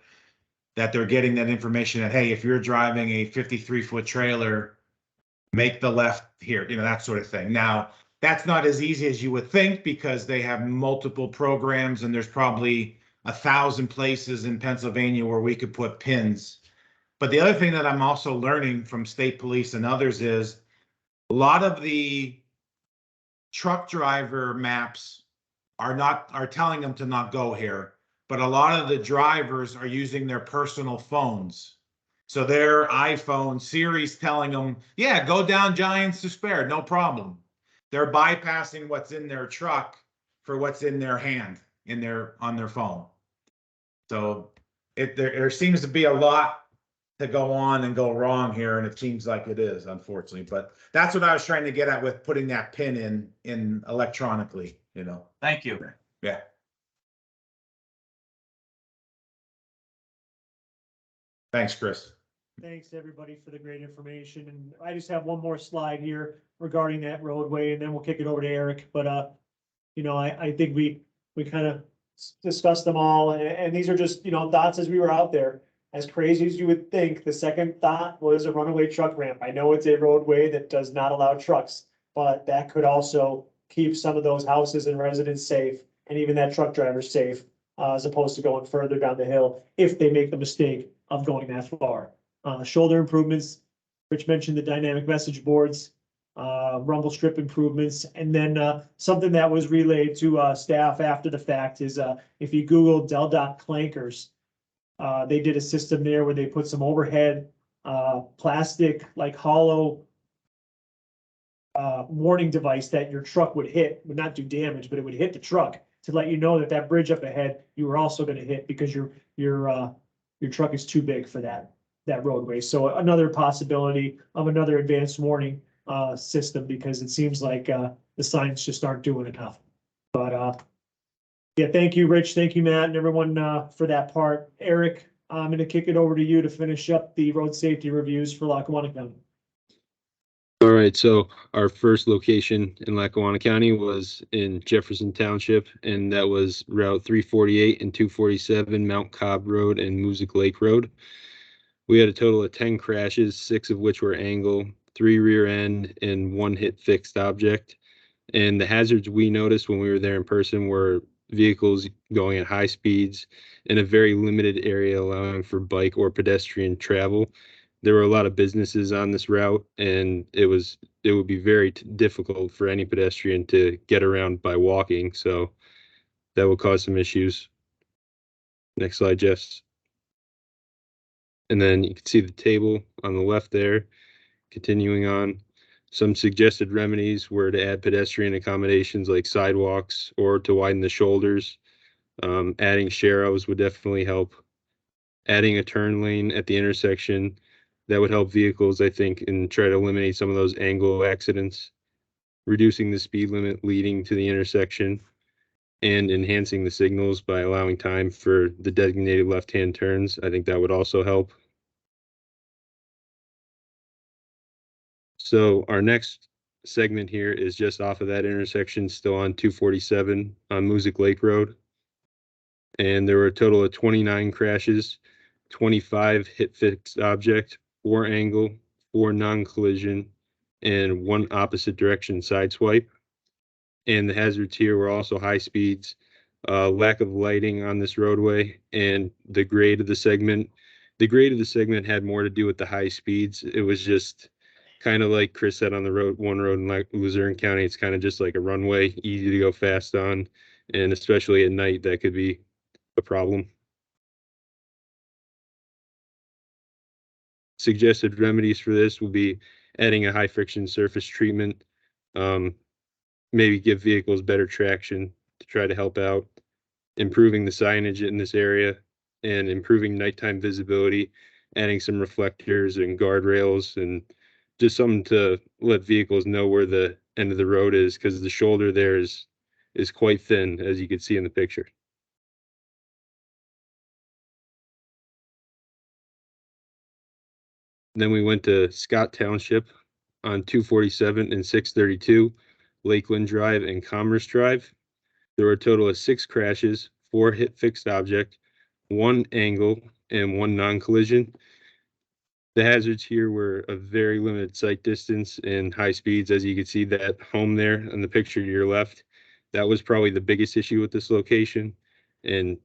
that they're getting that information that, hey, if you're driving a 53-foot trailer, make the left here, that sort of thing. Now, that's not as easy as you would think because they have multiple programs and there's probably 1,000 places in Pennsylvania where we could put pins. But the other thing that I'm also learning from state police and others is a lot of the truck driver maps are telling them to not go here, but a lot of the drivers are using their personal phones. So their iPhone Siri's telling them, yeah, go down Giants to Spare, no problem. They're bypassing what's in their truck for what's in their hand, on their phone. So there seems to be a lot to go on and go wrong here, and it seems like it is, unfortunately. But that's what I was trying to get at with putting that pin in electronically, Thank you. Yeah. Thanks, Chris. Thanks, everybody, for the great information. And I just have one more slide here regarding that roadway, and then we'll kick it over to Eric. But, I think we kind of discussed them all, and these are just, thoughts as we were out there. As crazy as you would think, the second thought was a runaway truck ramp. I know it's a roadway that does not allow trucks, but that could also keep some of those houses and residents safe, and even that truck driver safe, as opposed to going further down the hill if they make the mistake of going that far. Shoulder improvements, Rich mentioned the dynamic message boards, rumble strip improvements, and then something that was relayed to staff after the fact is if you Google Del clankers, they did a system there where they put some overhead plastic, like hollow warning device that your truck would not do damage, but it would hit the truck to let you know that that bridge up ahead you were also going to hit because your truck is too big for that roadway. So another possibility of another advanced warning system, because it seems like the signs just aren't doing enough. But yeah, thank you, Rich. Thank you, Matt, and everyone for that part. Eric, I'm going to kick it over to you to finish up the road safety reviews for Lackawanna County. All right, so our first location in Lackawanna County was in Jefferson Township, and that was Route 348 and 247, Mount Cobb Road and Music Lake Road. We had a total of 10 crashes, 6 of which were angle, 3 rear end, and 1 hit fixed object. And the hazards we noticed when we were there in person were vehicles going at high speeds in a very limited area, allowing for bike or pedestrian travel. There were a lot of businesses on this route, and it would be very difficult for any pedestrian to get around by walking. So that would cause some issues. Next slide, Jess. And then you can see the table on the left there. Continuing on, some suggested remedies were to add pedestrian accommodations like sidewalks or to widen the shoulders. Adding sharrows would definitely help. Adding a turn lane at the intersection, that would help vehicles, I think, and try to eliminate some of those angle accidents. Reducing the speed limit leading to the intersection, and enhancing the signals by allowing time for the designated left-hand turns. I think that would also help. So our next segment here is just off of that intersection, still on 247 on Music Lake Road. And there were a total of 29 crashes, 25 hit fixed object, 4 angle, 4 non-collision, and 1 opposite direction side swipe. And the hazards here were also high speeds, lack of lighting on this roadway, and the grade of the segment. The grade of the segment had more to do with the high speeds. It was just kind of like Chris said on the road in Luzerne County. It's kind of just like a runway, easy to go fast on, and especially at night, that could be a problem. Suggested remedies for this will be adding a high friction surface treatment, maybe give vehicles better traction to try to help out, improving the signage in this area, and improving nighttime visibility, adding some reflectors and guardrails, and just something to let vehicles know where the end of the road is, because the shoulder there is quite thin, as you can see in the picture. Then we went to Scott Township on 247 and 632, Lakeland Drive and Commerce Drive. There were a total of 6 crashes, 4 hit fixed object, 1 angle, and 1 non-collision. The hazards here were a very limited sight distance and high speeds. As you can see, that home there in the picture to your left, that was probably the biggest issue with this location. And,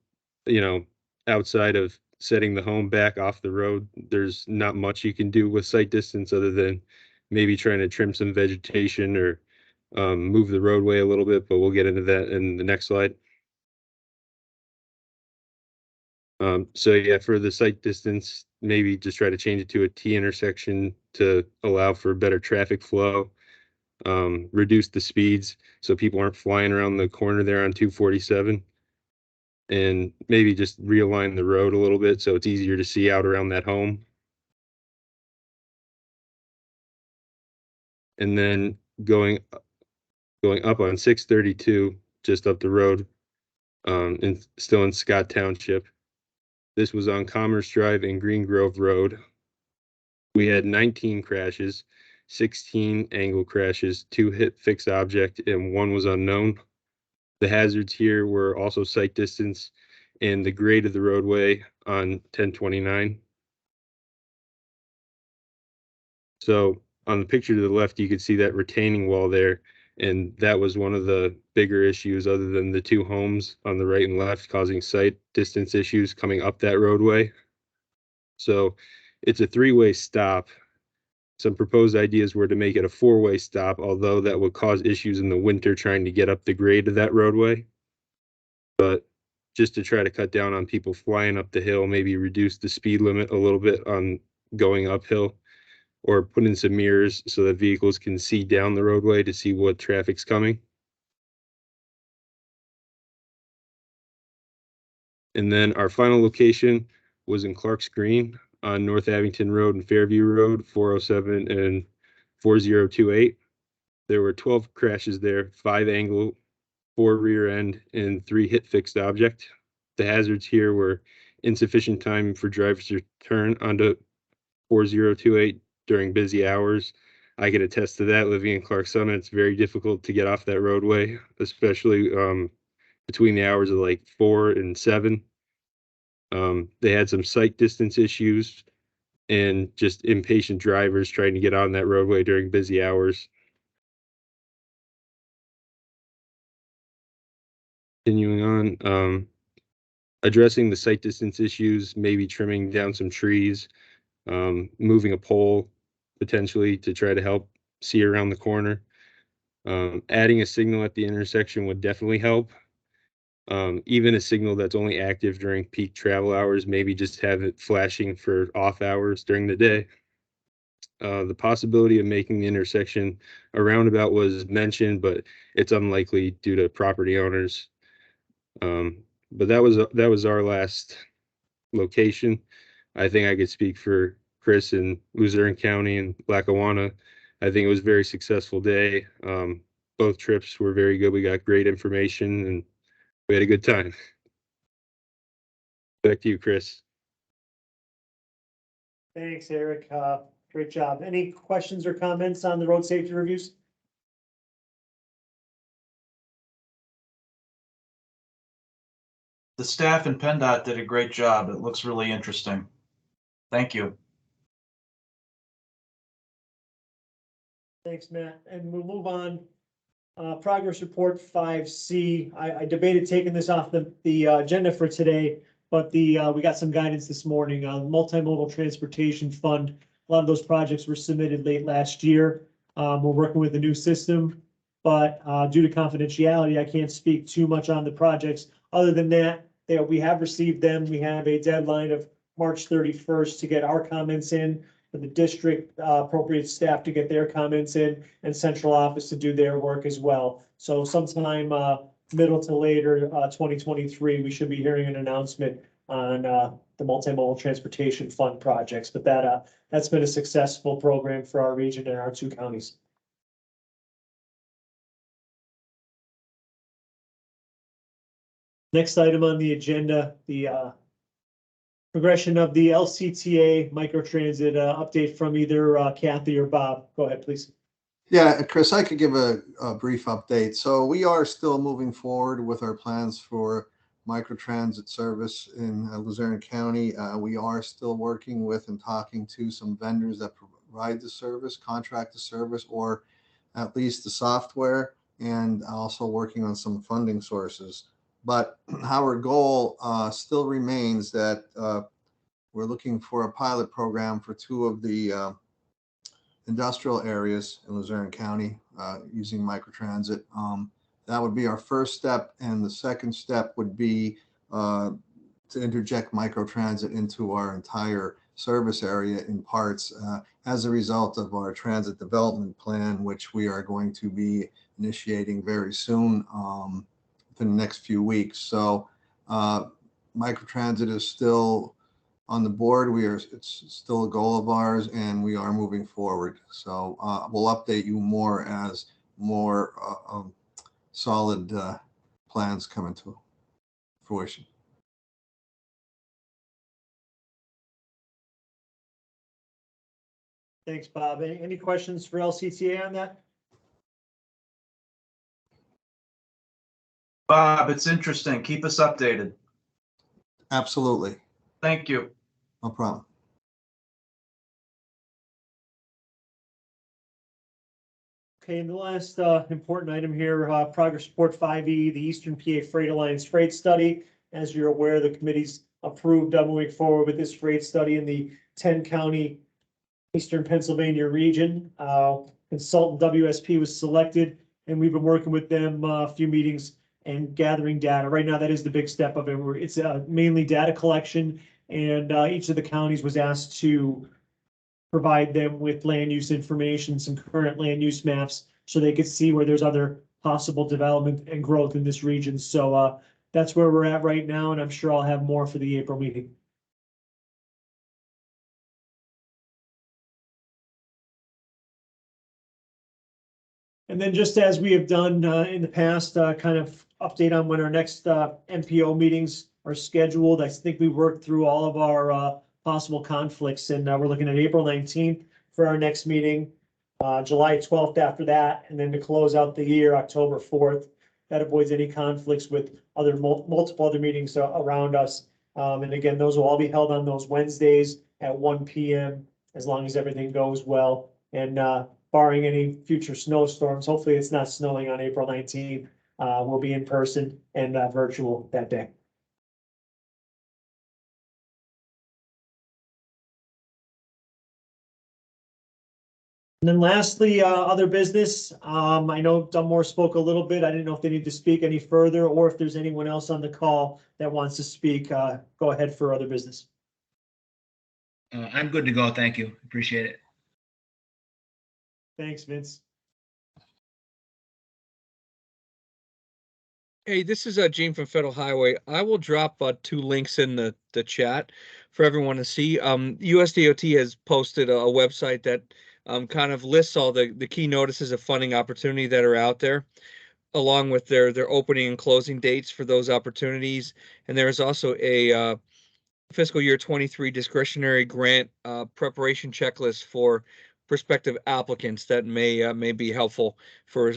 you know, outside of setting the home back off the road, there's not much you can do with sight distance other than maybe trying to trim some vegetation or move the roadway a little bit, but we'll get into that in the next slide. So yeah, for the sight distance, maybe just try to change it to a T intersection to allow for better traffic flow. Reduce the speeds so people aren't flying around the corner there on 247. And maybe just realign the road a little bit so it's easier to see out around that home. And then going up on 632, just up the road, and still in Scott Township. This was on Commerce Drive and Green Grove Road. We had 19 crashes, 16 angle crashes, 2 hit fixed object, and 1 was unknown. The hazards here were also sight distance and the grade of the roadway on 1029. So on the picture to the left, you could see that retaining wall there, and that was one of the bigger issues other than the 2 homes on the right and left causing sight distance issues coming up that roadway. So it's a 3-way stop. Some proposed ideas were to make it a 4-way stop, although that would cause issues in the winter trying to get up the grade of that roadway. But just to try to cut down on people flying up the hill, maybe reduce the speed limit a little bit on going uphill, or put in some mirrors so that vehicles can see down the roadway to see what traffic's coming. And then our final location was in Clark's Green on North Abington Road and Fairview Road, 407 and 4028. There were 12 crashes there, 5 angle, 4 rear end, and 3 hit fixed object. The hazards here were insufficient time for drivers to turn onto 4028 during busy hours. I can attest to that. Living in Clark Summit, it's very difficult to get off that roadway, especially between the hours of like 4 and 7. They had some sight distance issues and just impatient drivers trying to get on that roadway during busy hours. Continuing on, addressing the sight distance issues, maybe trimming down some trees, moving a pole potentially to try to help see around the corner. Adding a signal at the intersection would definitely help. Even a signal that's only active during peak travel hours, maybe just have it flashing for off hours during the day. The possibility of making the intersection a roundabout was mentioned, but it's unlikely due to property owners. But that was our last location. I think I could speak for Chris in Luzerne County and Lackawanna. I think it was a very successful day. Both trips were very good. We got great information and we had a good time. Back to you, Chris. Thanks, Eric. Great job. Any questions or comments on the road safety reviews? The staff in PennDOT did a great job. It looks really interesting. Thank you. Thanks, Matt. And we'll move on. Progress report 5C. I debated taking this off the agenda for today, but we got some guidance this morning. Multimodal Transportation Fund. A lot of those projects were submitted late last year. We're working with a new system, but due to confidentiality, I can't speak too much on the projects. Other than that, we have received them. We have a deadline of March 31st to get our comments in, for the district appropriate staff to get their comments in, and central office to do their work as well. So sometime middle to later 2023, we should be hearing an announcement on the Multimodal Transportation Fund projects. But that's been a successful program for our region and our 2 counties. Next item on the agenda, the progression of the LCTA microtransit update from either Kathy or Bob. Go ahead, please. Yeah, Chris, I could give a brief update. So we are still moving forward with our plans for microtransit service in Luzerne County. We are still working with and talking to some vendors that provide the service, contract the service, or at least the software, and also working on some funding sources. But our goal still remains that we're looking for a pilot program for 2 of the industrial areas in Luzerne County using microtransit. That would be our first step, and the second step would be to interject microtransit into our entire service area in parts as a result of our transit development plan, which we are going to be initiating very soon within the next few weeks. So microtransit is still on the board. It's still a goal of ours, and we are moving forward. So we'll update you more as more solid plans come into fruition. Thanks, Bob. Any questions for LCTA on that? Bob, it's interesting. Keep us updated. Absolutely. Thank you. No problem. Okay, and the last important item here, progress report 5E, the Eastern PA Freight Alliance freight study. As you're aware, the committee's approved moving forward with this freight study in the 10-county Eastern Pennsylvania region. Consultant WSP was selected, and we've been working with them a few meetings and gathering data. Right now, that is the big step of it. It's mainly data collection, and each of the counties was asked to provide them with land use information, some current land use maps, so they could see where there's other possible development and growth in this region. So that's where we're at right now, and I'm sure I'll have more for the April meeting. And then just as we have done in the past, kind of update on when our next MPO meetings are scheduled. I think we worked through all of our possible conflicts, and we're looking at April 19th for our next meeting, July 12th after that, and then to close out the year, October 4th. That avoids any conflicts with other multiple other meetings around us. And again, those will all be held on those Wednesdays at 1 p.m. as long as everything goes well. And barring any future snowstorms, hopefully it's not snowing on April 19th. We'll be in person and virtual that day. And then lastly, other business. I know Dunmore spoke a little bit. I didn't know if they need to speak any further or if there's anyone else on the call that wants to speak. Go ahead for other business. I'm good to go. Thank you. Appreciate it. Thanks, Vince. Hey, this is Gene from Federal Highway. I will drop 2 links in the chat for everyone to see. USDOT has posted a website that kind of lists all the key notices of funding opportunity that are out there, along with their opening and closing dates for those opportunities. And there is also a fiscal year 23 discretionary grant preparation checklist for prospective applicants that may be helpful for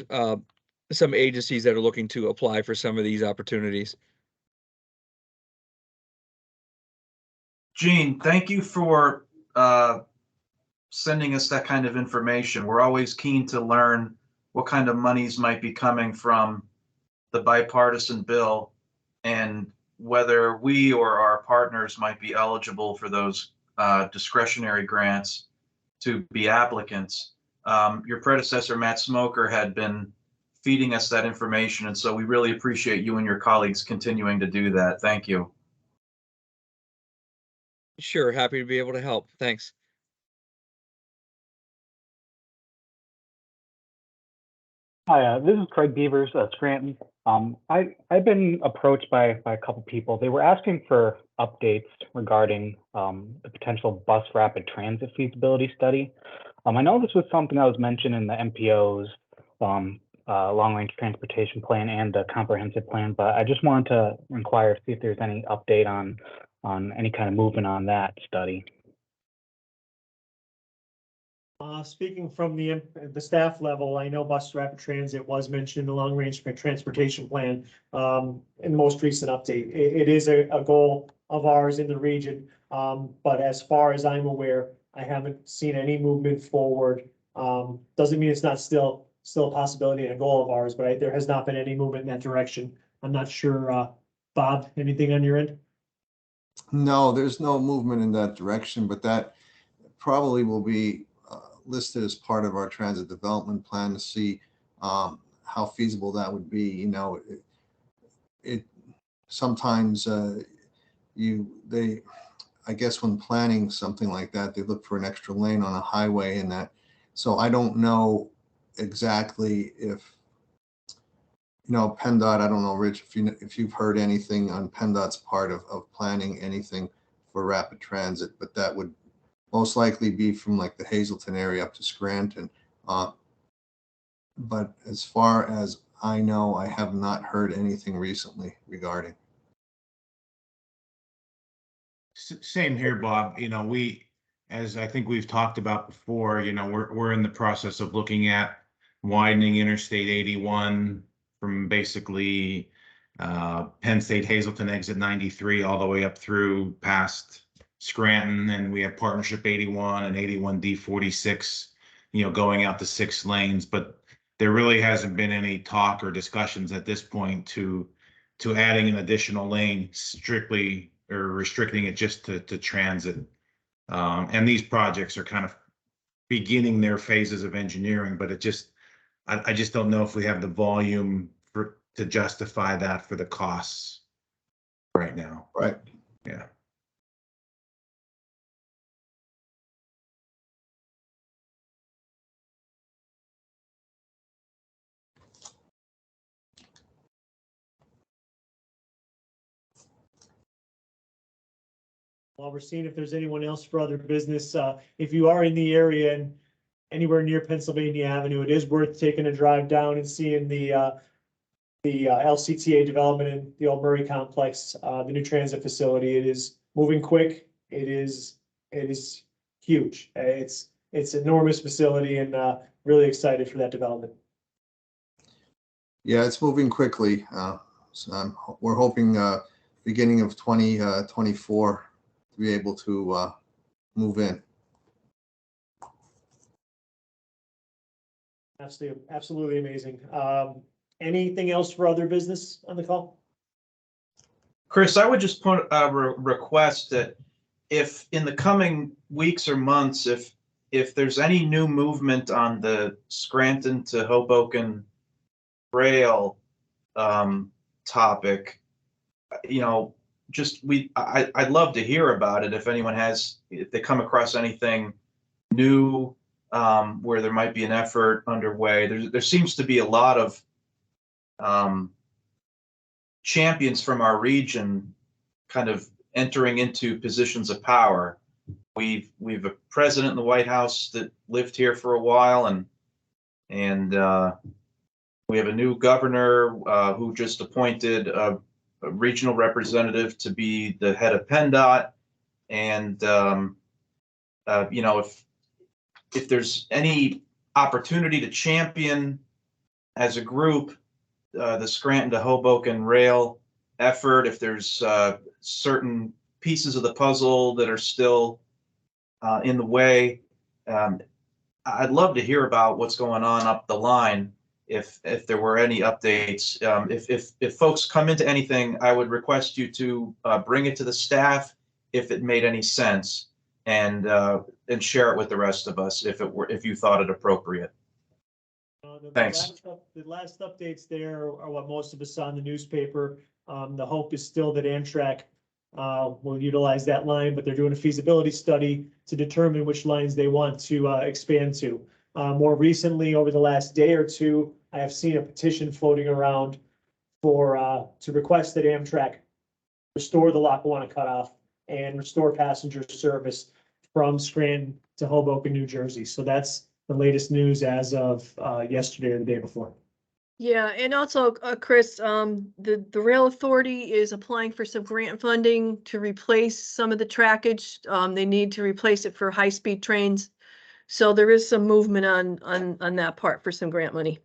some agencies that are looking to apply for some of these opportunities. Gene, thank you for sending us that kind of information. We're always keen to learn what kind of monies might be coming from the bipartisan bill and whether we or our partners might be eligible for those discretionary grants to be applicants. Your predecessor, Matt Smoker, had been feeding us that information, and so we really appreciate you and your colleagues continuing to do that. Thank you. Sure, happy to be able to help. Thanks. Hi, this is Craig Beavers, Scranton. I've been approached by a couple people. They were asking for updates regarding the potential bus rapid transit feasibility study. I know this was something that was mentioned in the MPO's long-range transportation plan and the comprehensive plan, but I just wanted to inquire, see if there's any update on any kind of movement on that study. Speaking from the staff level, I know bus rapid transit was mentioned in the long range transportation plan, in the most recent update. It is a goal of ours in the region. But as far as I'm aware, I haven't seen any movement forward. Doesn't mean it's not still a possibility and a goal of ours, but there has not been any movement in that direction. I'm not sure, Bob, anything on your end? No, there's no movement in that direction, but that probably will be listed as part of our transit development plan to see how feasible that would be. You know, it sometimes I guess when planning something like that, they look for an extra lane on a highway and that. So I don't know exactly if, you know, PennDOT, I don't know, Rich, if you've heard anything on PennDOT's part of planning anything for rapid transit, but that would most likely be from like the Hazleton area up to Scranton. But as far as I know, I have not heard anything recently regarding. Same here, Bob. You know, as I think we've talked about before, you know, we're in the process of looking at widening Interstate 81 from basically Penn State Hazleton exit 93 all the way up through past Scranton, and we have Partnership 81 and 81D46, you know, going out to 6 lanes. But there really hasn't been any talk or discussions at this point to adding an additional lane strictly or restricting it just to transit. And these projects are kind of beginning their phases of engineering, but I just don't know if we have the volume to justify that for the costs right now. Right. Yeah. While we're seeing if there's anyone else for other business, if you are in the area and anywhere near Pennsylvania Avenue, it is worth taking a drive down and seeing the LCTA development in the Old Murray complex, the new transit facility. It is moving quick. It is huge. It's an enormous facility, and really excited for that development. Yeah, it's moving quickly. So we're hoping beginning of 2024 to be able to move in. Absolutely amazing. Anything else for other business on the call? Chris, I would just put a request that if in the coming weeks or months, if there's any new movement on the Scranton to Hoboken rail topic, you know, I'd love to hear about it. If they come across anything new where there might be an effort underway. There seems to be a lot of champions from our region kind of entering into positions of power. We've a president in the White House that lived here for a while, and we have a new governor who just appointed a regional representative to be the head of PennDOT. And you know, if there's any opportunity to champion as a group the Scranton to Hoboken rail effort, if there's certain pieces of the puzzle that are still in the way, I'd love to hear about what's going on up the line. If there were any updates, if folks come into anything, I would request you to bring it to the staff if it made any sense, and share it with the rest of us if you thought it appropriate. Thanks. The last updates there are what most of us saw in the newspaper. The hope is still that Amtrak will utilize that line, but they're doing a feasibility study to determine which lines they want to expand to. More recently, over the last day or two, I have seen a petition floating around to request that Amtrak restore the Lackawanna cutoff and restore passenger service from Scranton to Hoboken, New Jersey. So that's the latest news as of yesterday or the day before. Yeah, and also, Chris, the Rail Authority is applying for some grant funding to replace some of the trackage. They need to replace it for high-speed trains. So there is some movement on that part for some grant money.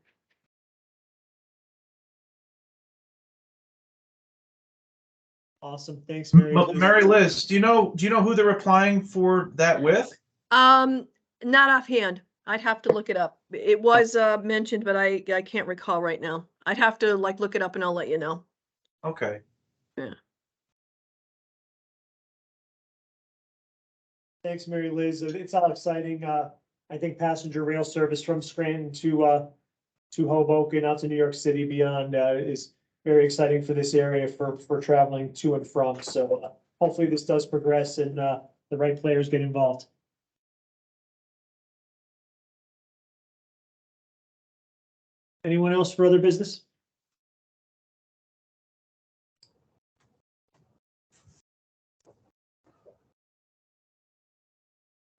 Awesome. Thanks, Mary. Mary Liz, do you know who they're applying for that with? Not offhand. I'd have to look it up. It was mentioned, but I can't recall right now. I'd have to like look it up and I'll let you know. Okay. Yeah. Thanks, Mary Liz. It's all exciting. I think passenger rail service from Scranton to Hoboken out to New York City beyond is very exciting for this area for traveling to and from. So hopefully this does progress and the right players get involved. Anyone else for other business?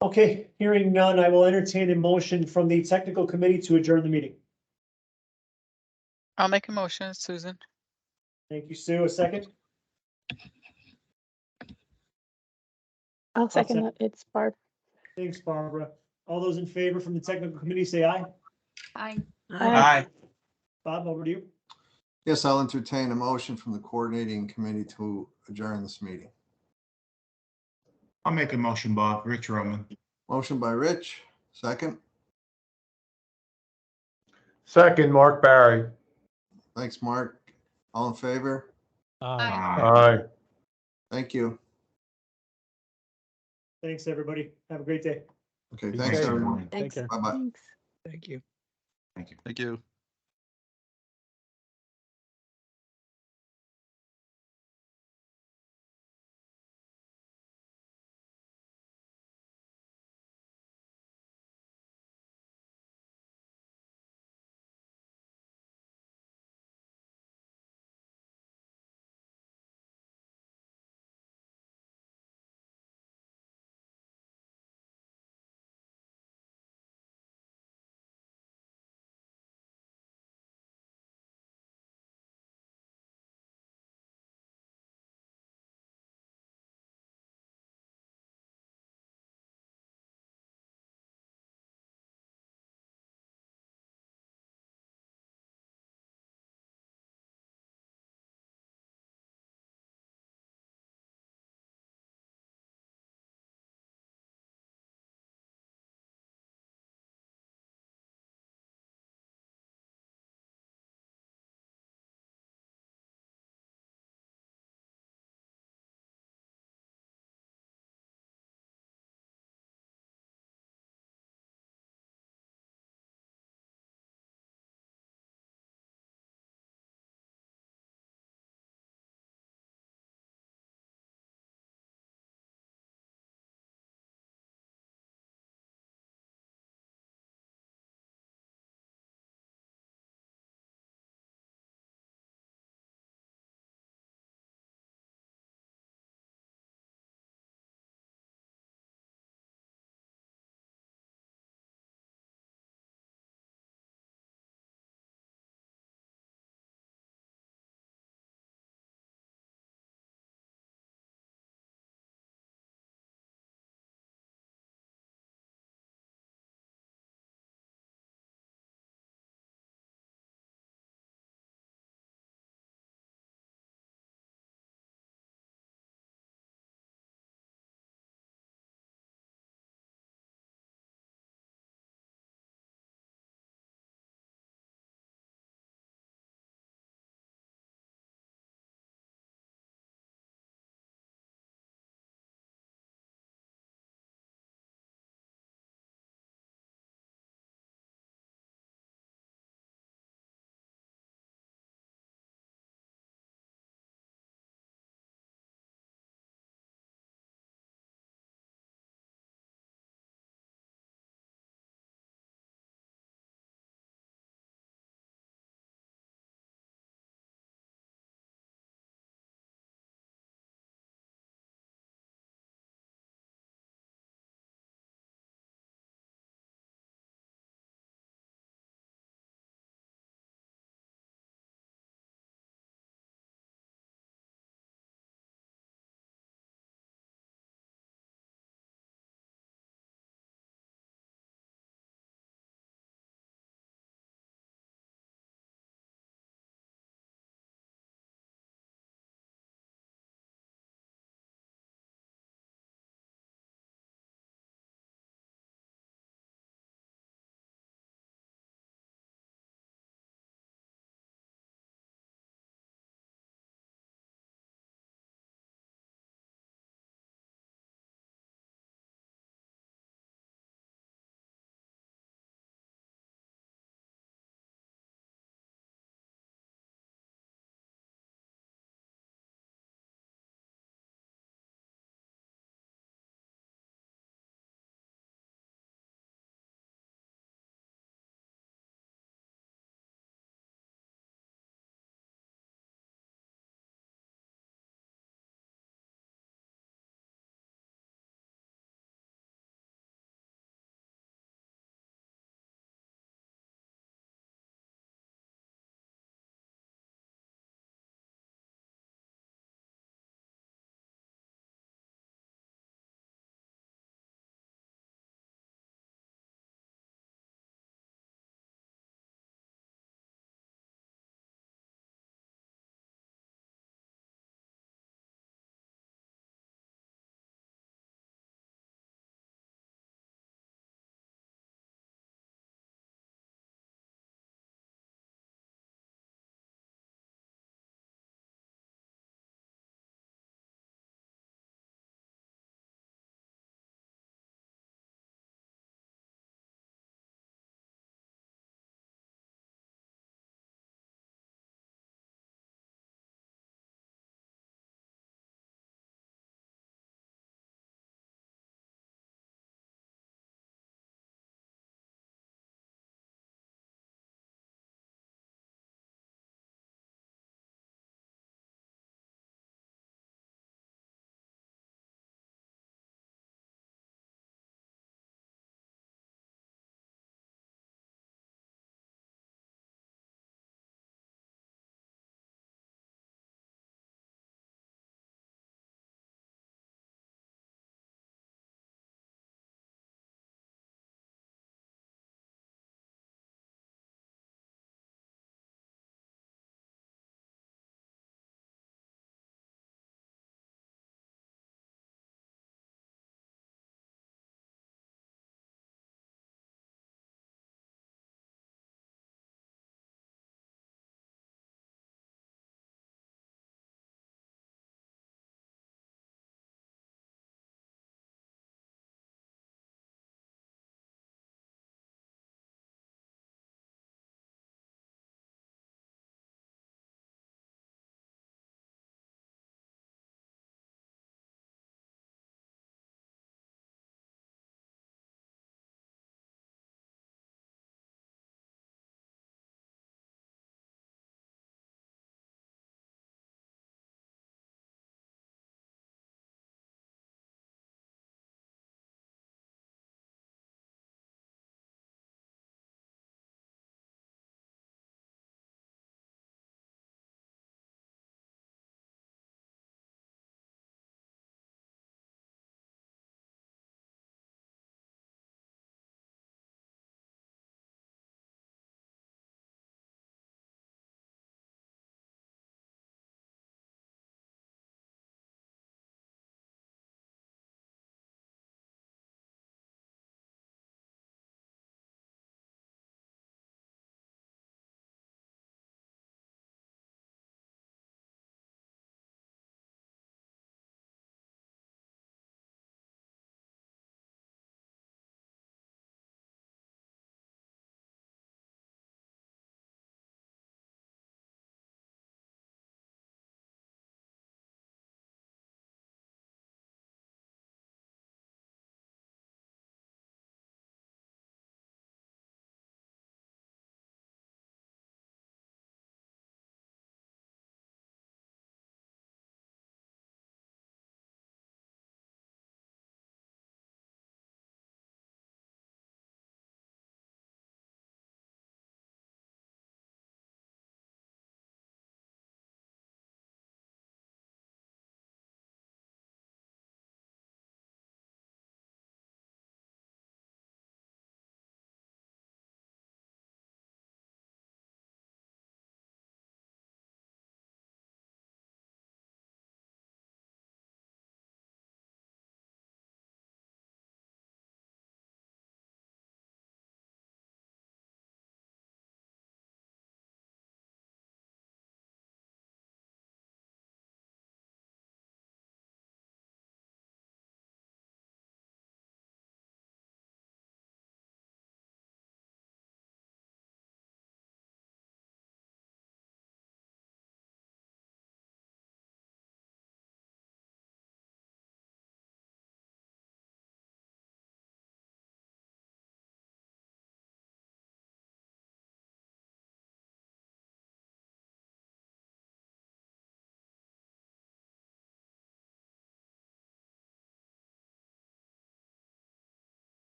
Okay, hearing none, I will entertain a motion from the technical committee to adjourn the meeting. I'll make a motion, Susan. Thank you, Sue. A second? I'll second that. It's Barb. Thanks, Barbara. All those in favor from the technical committee, say aye. Aye. Aye. Bob, over to you. Yes, I'll entertain a motion from the coordinating committee to adjourn this meeting. I'll make a motion, Bob. Rich Roman. Motion by Rich, second. Second, Mark Barry. Thanks, Mark. All in favor? Aye. Thank you. Thanks, everybody. Have a great day. Okay, Be thanks, safe. everyone. Take care. Bye-bye. Thank you. Thank you. Thank you.